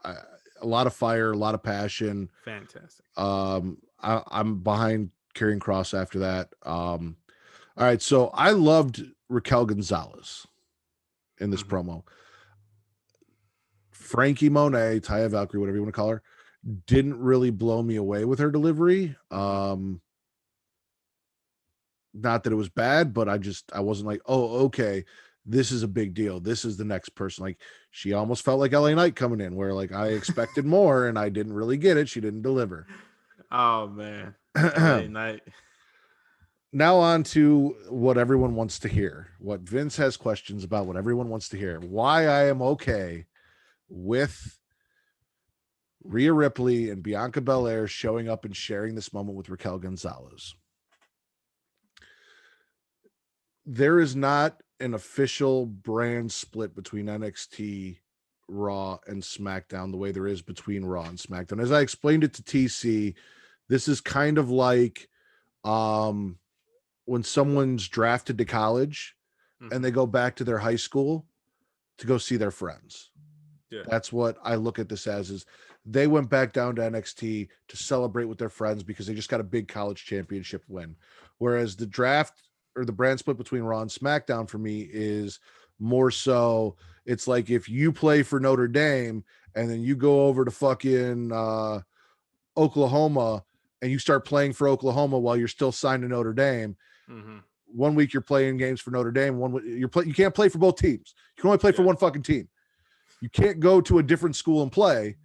A lot of fire, a lot of passion. Fantastic. I'm behind Karrion Kross after that. All right, so I loved Raquel Gonzalez in this promo. Frankie Monet, Taya Valkyrie, whatever you want to call her, didn't really blow me away with her delivery. Not that it was bad, but I wasn't like, oh, okay, this is a big deal. This is the next person. Like, she almost felt like LA Knight coming in, where like I expected more and I didn't really get it. She didn't deliver. Oh man, LA Knight. Now on to what everyone wants to hear. What Vince has questions about, what everyone wants to hear. Why I am okay with Rhea Ripley and Bianca Belair showing up and sharing this moment with Raquel Gonzalez. There is not an official brand split between NXT, Raw, and SmackDown the way there is between Raw and SmackDown. As I explained it to TC, this is kind of like when someone's drafted to college and they go back to their high school to go see their friends. Yeah. That's what I look at this as, is they went back down to NXT to celebrate with their friends because they just got a big college championship win. Whereas the draft or the brand split between Raw and SmackDown for me is more so, it's like if you play for Notre Dame and then you go over to fucking Oklahoma and you start playing for Oklahoma while you're still signed to Notre Dame. 1 week you're playing games for Notre Dame. You can't play for both teams. You can only play for one fucking team. You can't go to a different school and play,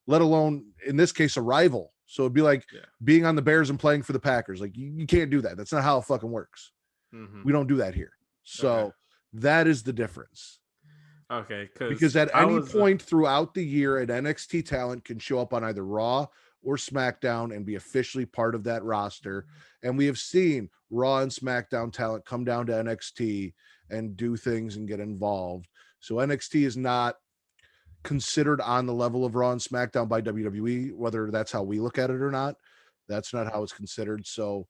let alone in this case a rival. So it'd be like being on the Bears and playing for the Packers. Like you can't do that. That's not how it fucking works. We don't do that here. So that is the difference. Okay, because at any point throughout the year, an NXT talent can show up on either Raw or SmackDown and be officially part of that roster. And we have seen Raw and SmackDown talent come down to NXT and do things and get involved. So NXT is not considered on the level of Raw and SmackDown by WWE, whether that's how we look at it or not. That's not how it's considered. So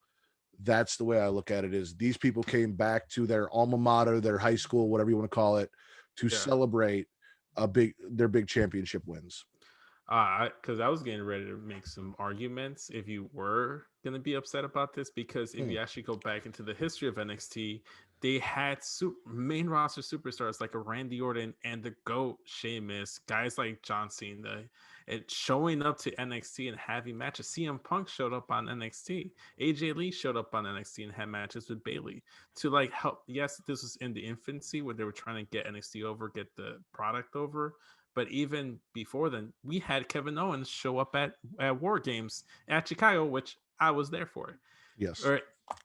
that's the way I look at it, is these people came back to their alma mater, their high school, whatever you want to call it, to celebrate their big championship wins. Because I was getting ready to make some arguments if you were going to be upset about this, because if you actually go back into the history of NXT, they had main roster superstars like a Randy Orton and the GOAT Sheamus, guys like John Cena, and showing up to NXT and having matches. CM Punk showed up on NXT. AJ Lee showed up on NXT and had matches with Bayley to like help. Yes, this was in the infancy where they were trying to get NXT over, get the product over. But even before then, we had Kevin Owens show up at War Games at Chicago, which I was there for. Yes.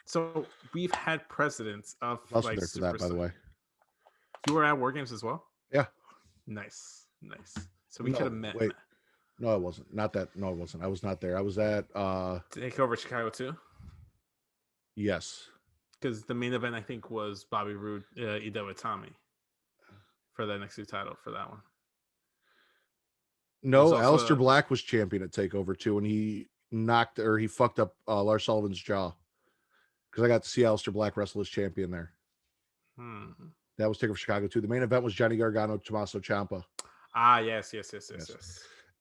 So we've had presidents of I was there for that, by the way. You were at War Games as well? Yeah. Nice. So we could have met. Wait. No, I wasn't. Not that. No, I wasn't. I was not there. I was at Takeover Chicago too? Yes. Because the main event, I think, was Bobby Roode, Hideo Itami for the NXT title for that one. No, Aleister Black was champion at TakeOver too, and he fucked up Lars Sullivan's jaw, because I got to see Aleister Black wrestle as champion there. That was TakeOver Chicago too. The main event was Johnny Gargano, Tommaso Ciampa. Yes.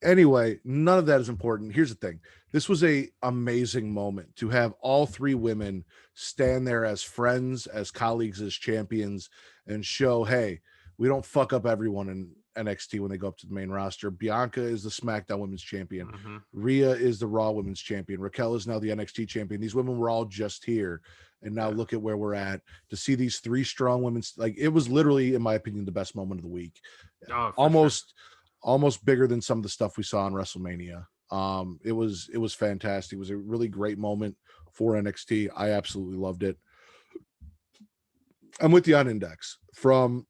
Anyway, none of that is important. Here's the thing. This was a amazing moment to have all three women stand there as friends, as colleagues, as champions, and show, hey, we don't fuck up everyone in NXT when they go up to the main roster. Bianca is the SmackDown Women's Champion. Rhea is the Raw Women's Champion. Raquel is now the NXT Champion. These women were all just here, and now look at where we're at. To see these three strong women, like, it was literally, in my opinion, the best moment of the week. Almost bigger than some of the stuff we saw on WrestleMania. It was fantastic. It was a really great moment for NXT. I absolutely loved it. I'm with you on Index. From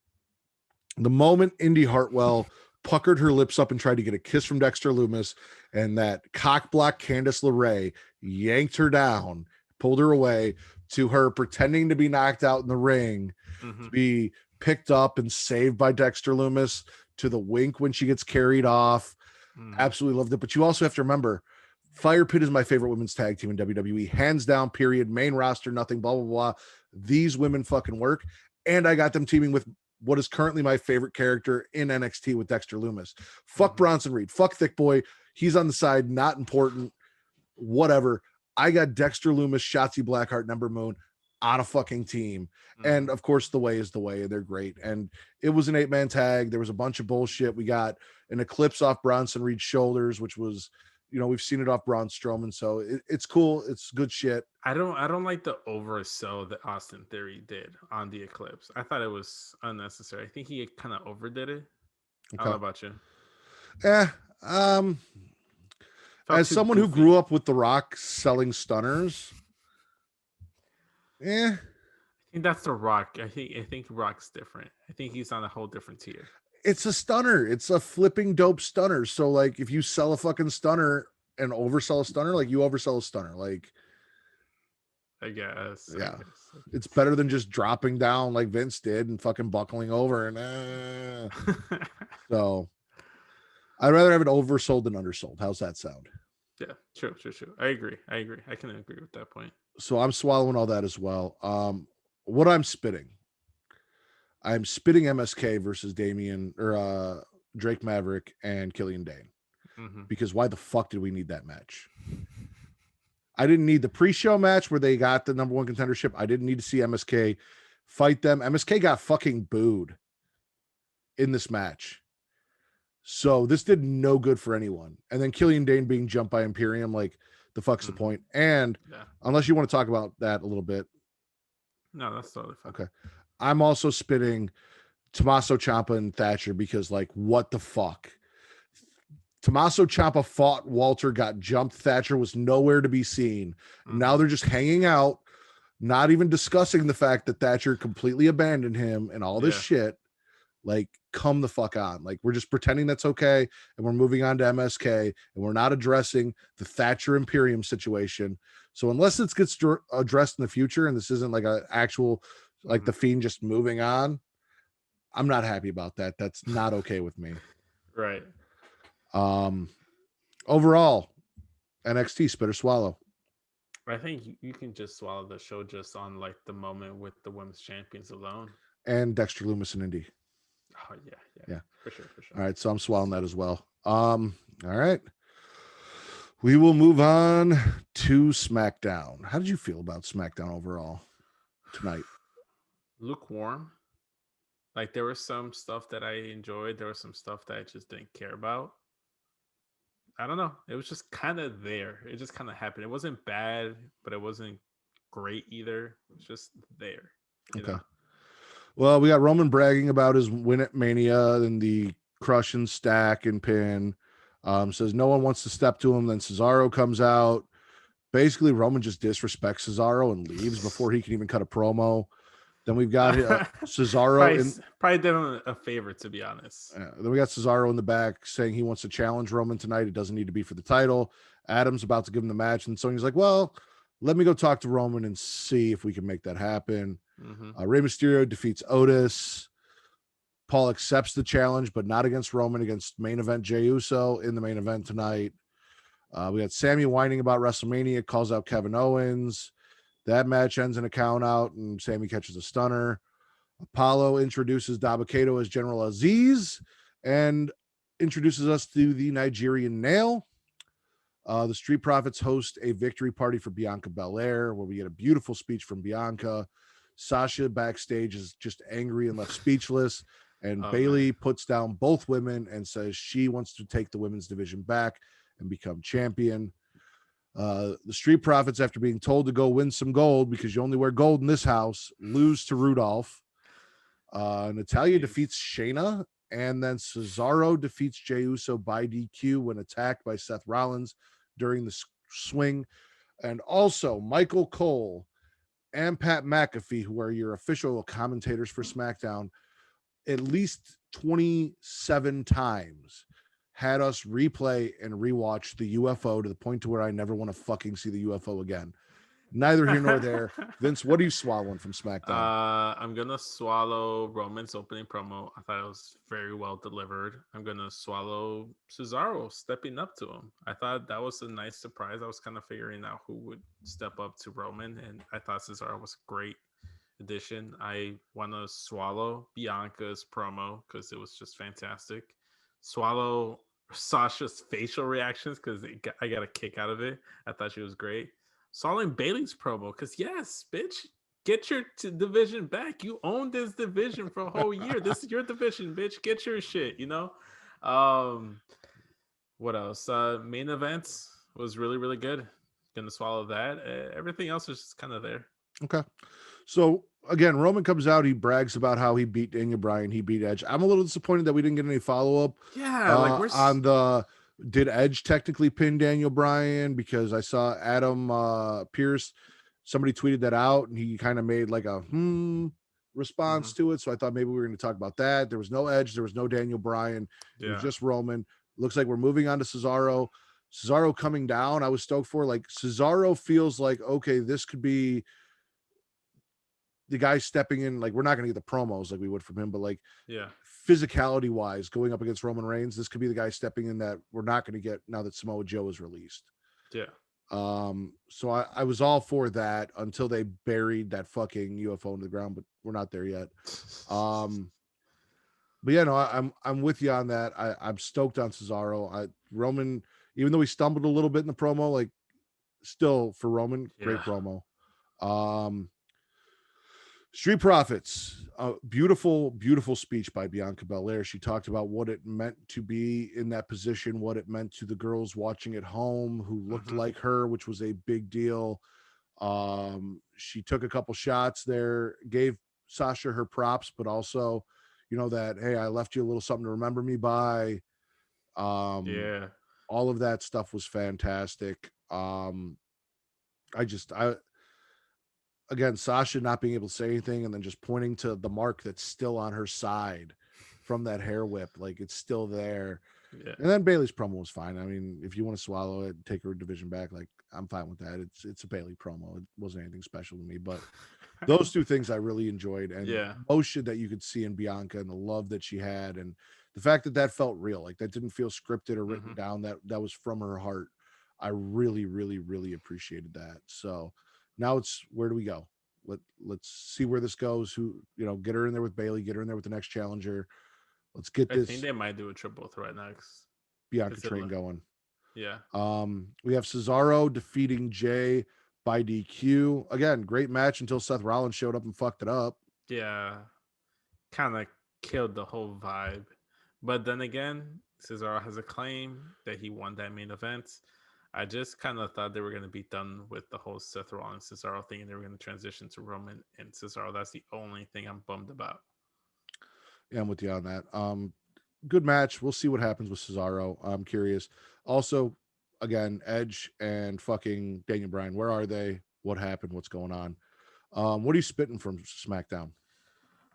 The moment Indy Hartwell puckered her lips up and tried to get a kiss from Dexter Loomis, and that cock block Candice LeRae yanked her down, pulled her away, to her pretending to be knocked out in the ring, to be picked up and saved by Dexter Loomis, to the wink when she gets carried off. Absolutely loved it. But you also have to remember, Fire Pit is my favorite women's tag team in WWE, hands down, period. Main roster, nothing, blah, blah, blah. These women fucking work. And I got them teaming with what is currently my favorite character in NXT with Dexter Loomis. Fuck Bronson Reed. Fuck Thick Boy. He's on the side, not important. Whatever. I got Dexter Loomis, Shotzi Blackheart, and Ember Moon on a fucking team. And of course, The Way is the Way. They're great. And it was an 8-man tag. There was a bunch of bullshit. We got an eclipse off Bronson Reed's shoulders, which was, we've seen it off Braun Strowman. So it's cool. It's good shit. I don't like the oversell that Austin Theory did on the Eclipse. I thought it was unnecessary. I think he kind of overdid it. Okay. I don't know about you. As someone who grew up with The Rock selling stunners, I think that's The Rock. I think Rock's different. I think he's on a whole different tier. It's a stunner. It's a flipping dope stunner. So like, if you sell a fucking stunner and oversell a stunner, like you oversell a stunner, like I guess. It's better than just dropping down like Vince did and fucking buckling over and so I'd rather have it oversold than undersold. How's that sound? Yeah, true. I agree. I can agree with that point. So I'm swallowing all that as well. What I'm spitting MSK versus Drake Maverick and Killian Dane. Because why the fuck did we need that match? I didn't need the pre-show match where they got the number one contendership. I didn't need to see MSK fight them. MSK got fucking booed in this match. So this did no good for anyone. And then Killian Dane being jumped by Imperium, like the fuck's the point? And unless you want to talk about that a little bit. No, that's totally fine. Okay. I'm also spitting Tommaso Ciampa and Thatcher because like, what the fuck? Tommaso Ciampa fought Walter, got jumped. Thatcher was nowhere to be seen. Now they're just hanging out, not even discussing the fact that Thatcher completely abandoned him and all this shit. Like, come the fuck on. Like, we're just pretending that's okay. And we're moving on to MSK and we're not addressing the Thatcher Imperium situation. So unless it gets addressed in the future, and this isn't like an actual, like the Fiend just moving on, I'm not happy about that. That's not okay with me. Right. Overall, NXT, spit or swallow? I think you can just swallow the show just on like the moment with the women's champions alone. And Dexter Loomis and Indy. Oh yeah. For sure. All right, so I'm swallowing that as well. All right. We will move on to SmackDown. How did you feel about SmackDown overall tonight? Lukewarm. Like there was some stuff that I enjoyed. There was some stuff that I just didn't care about. I don't know. It was just kind of there. It just kind of happened. It wasn't bad, but it wasn't great either. It was just there. Okay. Well, we got Roman bragging about his win at Mania and the crush and stack and pin. Says no one wants to step to him. Then Cesaro comes out. Basically, Roman just disrespects Cesaro and leaves before he can even cut a promo. Then we've got Cesaro. Probably did him a favor, to be honest. Then we got Cesaro in the back saying he wants to challenge Roman tonight. It doesn't need to be for the title. Adam's about to give him the match. And so he's like, well, let me go talk to Roman and see if we can make that happen. Rey Mysterio defeats Otis. Paul accepts the challenge, but not against Roman, against main event Jey Uso in the main event tonight. We got Sammy whining about WrestleMania, calls out Kevin Owens. That match ends in a count out, and Sammy catches a stunner. Apollo introduces Dabba-Kato as General Aziz and introduces us to the Nigerian Nail. The Street Profits host a victory party for Bianca Belair, where we get a beautiful speech from Bianca. Sasha backstage is just angry and left speechless. And Bayley puts down both women and says she wants to take the women's division back and become champion. The Street Profits, after being told to go win some gold because you only wear gold in this house, lose to Rudolph. Natalya defeats Shayna, and then Cesaro defeats Jey Uso by DQ when attacked by Seth Rollins during the swing. And also Michael Cole and Pat McAfee, who are your official commentators for SmackDown, at least 27 times had us replay and rewatch the UFO to the point to where I never want to fucking see the UFO again. Neither here nor there. Vince, what are you swallowing from SmackDown? I'm gonna swallow Roman's opening promo. I thought it was very well delivered. I'm gonna swallow Cesaro stepping up to him. I thought that was a nice surprise. I was kind of figuring out who would step up to Roman, and I thought Cesaro was a great addition. I want to swallow Bianca's promo because it was just fantastic. Swallow Sasha's facial reactions because I got a kick out of it. I thought she was great. Swallowing Bailey's promo because yes, bitch, get your division back. You owned this division for a whole year. This is your division, bitch. Get your shit. What else? Main events was really, really good. Gonna swallow that. Everything else was just kind of there. Okay. So again, Roman comes out. He brags about how he beat Daniel Bryan. He beat Edge. I'm a little disappointed that we didn't get any follow up. Yeah, on the did Edge technically pin Daniel Bryan, because I saw Adam Pierce. Somebody tweeted that out, and he kind of made like a response to it. So I thought maybe we were going to talk about that. There was no Edge. There was no Daniel Bryan. It was just Roman. Looks like we're moving on to Cesaro. Cesaro coming down. I was stoked for. Like, Cesaro feels like, okay, this could be the guy stepping in. Like, we're not going to get the promos like we would from him, but like, physicality wise, going up against Roman Reigns, this could be the guy stepping in that we're not going to get now that Samoa Joe is released. So I was all for that until they buried that fucking UFO into the ground, but we're not there yet. But yeah, no, I'm with you on that. I'm stoked on Cesaro. Roman, even though he stumbled a little bit in the promo, like, still for Roman, great promo. Street Profits, beautiful, beautiful speech by Bianca Belair. She talked about what it meant to be in that position, what it meant to the girls watching at home who looked like her, which was a big deal. She took a couple shots there, gave Sasha her props, but also, that, hey, I left you a little something to remember me by. All of that stuff was fantastic. Again, Sasha not being able to say anything and then just pointing to the mark that's still on her side from that hair whip, like it's still there. And then Bailey's promo was fine. I mean, if you want to swallow it, take her division back, like, I'm fine with that. It's a Bailey promo. It wasn't anything special to me, but those two things I really enjoyed, and emotion that you could see in Bianca and the love that she had, and the fact that felt real, like that didn't feel scripted or written down, that was from her heart. I really, really, really appreciated that. So now it's, where do we go? Let's see where this goes. Who, get her in there with Bailey, get her in there with the next challenger. Let's get this. I think they might do a triple threat next. Bianca train going. Yeah. We have Cesaro defeating Jay by DQ. Again, great match until Seth Rollins showed up and fucked it up. Yeah. Kind of killed the whole vibe. But then again, Cesaro has a claim that he won that main event. I just kind of thought they were going to be done with the whole Seth Rollins Cesaro thing, and they were going to transition to Roman and Cesaro. That's the only thing I'm bummed about. Yeah, I'm with you on that. Good match. We'll see what happens with Cesaro. I'm curious. Also, again, Edge and fucking Daniel Bryan. Where are they? What happened? What's going on? What are you spitting from SmackDown?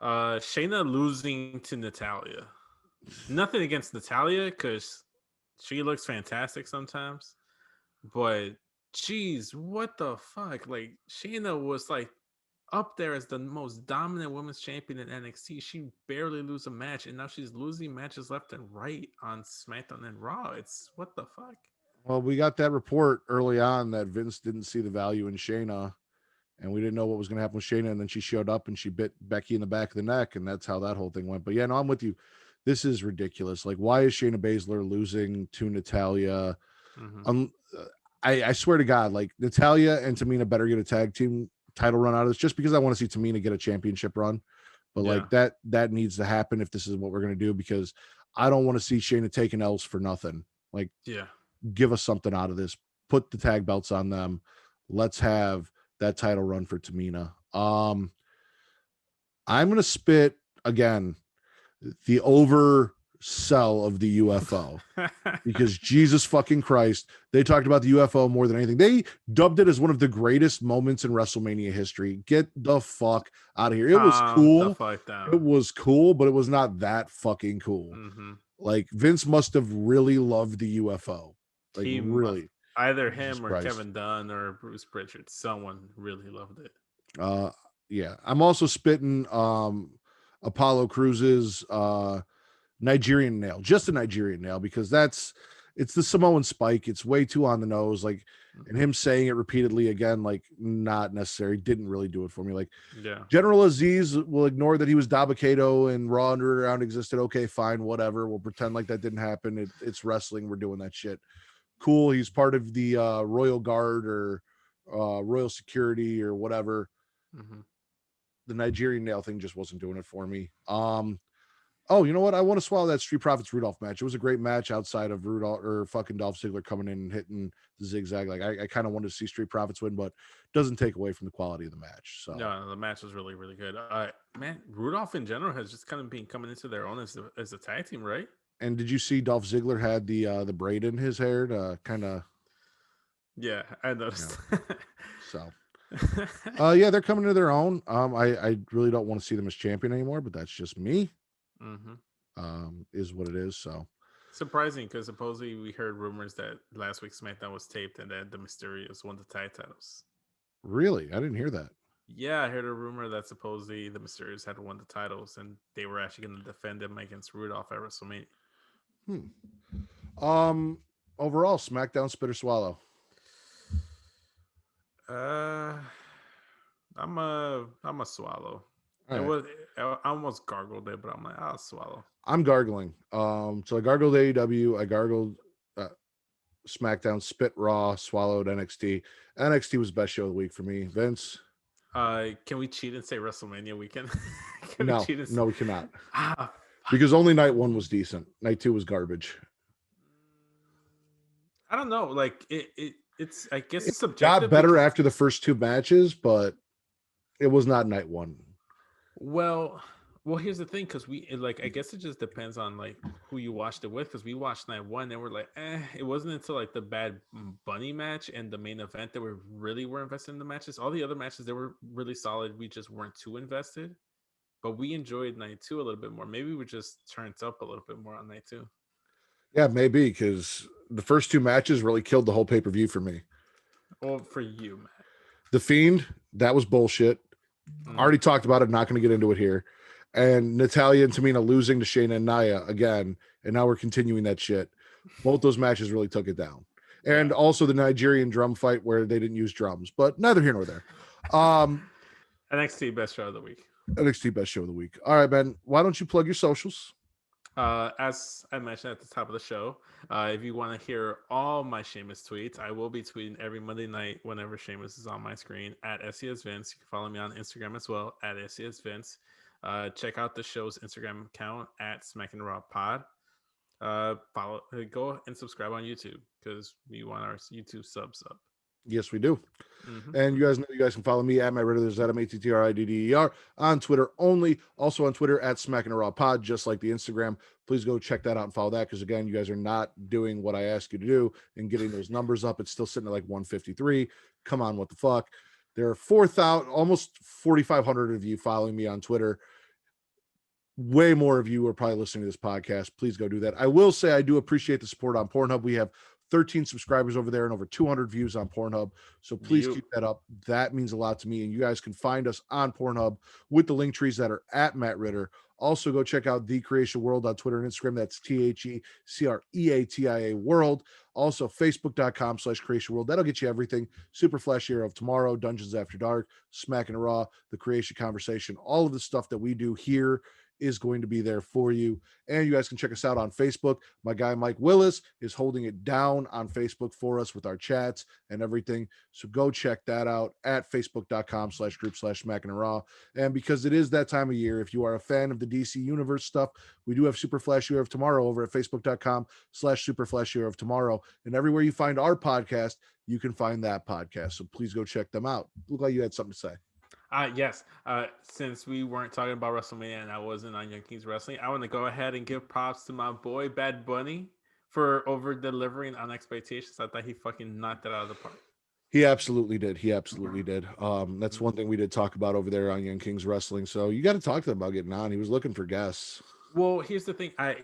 Shayna losing to Natalya. Nothing against Natalya, because she looks fantastic sometimes. But, geez, what the fuck? Like, Shayna was, like, up there as the most dominant women's champion in NXT. She barely lose a match, and now she's losing matches left and right on SmackDown and Raw. It's, what the fuck? Well, we got that report early on that Vince didn't see the value in Shayna, and we didn't know what was going to happen with Shayna, and then she showed up and she bit Becky in the back of the neck, and that's how that whole thing went. But, yeah, no, I'm with you. This is ridiculous. Like, why is Shayna Baszler losing to Natalya? I swear to God, like, Natalya and Tamina better get a tag team title run out of this, just because I want to see Tamina get a championship run. But like that needs to happen if this is what we're going to do, because I don't want to see Shayna taking L's for nothing. Like, give us something out of this. Put the tag belts on them. Let's have that title run for Tamina. I'm going to spit again, the over sell of the UFO. Because Jesus fucking Christ, they talked about the UFO more than anything. They dubbed it as one of the greatest moments in WrestleMania history. Get the fuck out of here. It was cool. The fuck down. It was cool, but it was not that fucking cool. Mm-hmm. Like Vince must have really loved the UFO. Like He really. either Jesus him or Christ. Kevin Dunn or Bruce Pritchard. Someone really loved it. Yeah. I'm also spitting Apollo Cruz's Nigerian nail, just a Nigerian nail, because it's the Samoan spike. It's way too on the nose. Like, and him saying it repeatedly again, like not necessary, didn't really do it for me. Like, Yeah, General Aziz will ignore that he was Dabakato and Raw Underground existed. Okay, fine, whatever. We'll pretend like that didn't happen. It's wrestling. We're doing that shit. Cool. He's part of the Royal Guard or Royal Security or whatever. mm-hmm. The Nigerian nail thing just wasn't doing it for me. Oh, you know what? I want to swallow that Street Profits Rudolph match. It was a great match outside of Rudolph or fucking Dolph Ziggler coming in and hitting the zigzag. Like I kind of wanted to see Street Profits win, but doesn't take away from the quality of the match. So no, the match was really, really good. Man, Rudolph in general has just kind of been coming into their own as a tag team, right? And did you see Dolph Ziggler had the braid in his hair to kind of? Yeah, I noticed. So, yeah, they're coming to their own. I really don't want to see them as champion anymore, but that's just me. Mm-hmm. Is what it is. So surprising because supposedly we heard rumors that last week's SmackDown was taped and that the Mysterios won the tag titles. Really, I didn't hear that. Yeah, I heard a rumor that supposedly the Mysterios had won the titles and they were actually going to defend them against Rudolph at WrestleMania. Overall, SmackDown, spit or swallow. I'm a swallow. I almost gargled it, but I'm like, I'll swallow. I'm gargling. So I gargled AEW, I gargled SmackDown, spit Raw, swallowed NXT. NXT was best show of the week for me. Vince. Can we cheat and say WrestleMania weekend? No, we cannot. Ah, because only night 1 was decent. Night 2 was garbage. I don't know. Like it's I guess it's subjective. Got better after the first 2 matches, but it was not night 1. Well, here's the thing, because I guess it just depends on like who you watched it with. Because we watched night 1, and we're like, It wasn't until like the Bad Bunny match and the main event that we really were invested in the matches. All the other matches, they were really solid. We just weren't too invested, but we enjoyed night 2 a little bit more. Maybe we just turned up a little bit more on night 2. Yeah, maybe, because the first 2 matches really killed the whole pay-per-view for me. Well, for you, Matt. The Fiend, that was bullshit. Already talked about it, not going to get into it here. And Natalya and Tamina losing to Shayna and Nia again, and now we're continuing that shit. Both those matches really took it down. And also the Nigerian drum fight where they didn't use drums, but neither here nor there. NXT best show of the week. NXT best show of the week. All right, Ben, why don't you plug your socials? As I mentioned at the top of the show, if you want to hear all my Sheamus tweets, I will be tweeting every Monday night whenever Sheamus is on my screen at SES Vince. You can follow me on Instagram as well at SES Vince. Check out the show's Instagram account at Smackin It Raw Pod. Go and subscribe on YouTube because we want our YouTube subs up. Yes, we do. And you guys know you guys can follow me at Matt Ritter. There's MATTRIDDER on Twitter only. Also on Twitter at Smackin It Raw Pod, just like the Instagram. Please go check that out and follow that because, again, you guys are not doing what I ask you to do and getting those numbers up. It's still sitting at like 153. Come on, what the fuck? There are 4,000, almost 4,500 of you following me on Twitter. Way more of you are probably listening to this podcast. Please go do that. I will say I do appreciate the support on Pornhub. We have 13 subscribers over there and over 200 views on Pornhub. So please keep that up. That means a lot to me. And you guys can find us on Pornhub with the link trees that are at Matt Ritter. Also go check out The Creation World on Twitter and Instagram. That's TheCreatia World. Also Facebook.com/Creation World. That'll get you everything. Super Flash Hero of Tomorrow, Dungeons After Dark, Smackin It Raw, The Creation Conversation. All of the stuff that we do here is going to be there for you. And you guys can check us out on Facebook. My guy Mike Willis is holding it down on Facebook for us with our chats and everything. So go check that out at facebook.com/group/Smackin It Raw. And because it is that time of year, if you are a fan of the DC Universe stuff, we do have Super Flash Hero of Tomorrow over at facebook.com/Super Flash Hero of Tomorrow. And everywhere you find our podcast, you can find that podcast. So please go check them out. Look like you had something to say. Yes. Since we weren't talking about WrestleMania and I wasn't on Young Kings Wrestling, I want to go ahead and give props to my boy Bad Bunny for over delivering on expectations. I thought he fucking knocked it out of the park. He absolutely did. He absolutely did. That's Mm-hmm. one thing we did talk about over there on Young Kings Wrestling. So you got to talk to him about getting on. He was looking for guests. Well, here's the thing. I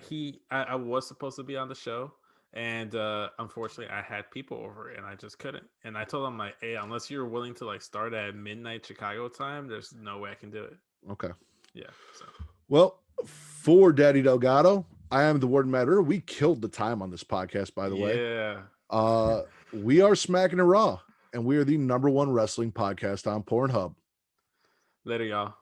was supposed to be on the show, and unfortunately, I had people over, and I just couldn't. And I told him like, hey, unless you're willing to like start at midnight Chicago time, there's no way I can do it. Okay. Yeah. So. Well, for Daddy Delgado, I am the Warden Matter. We killed the time on this podcast, by the way. Yeah. We are Smackin It Raw, and we are the #1 wrestling podcast on Pornhub. Later, y'all.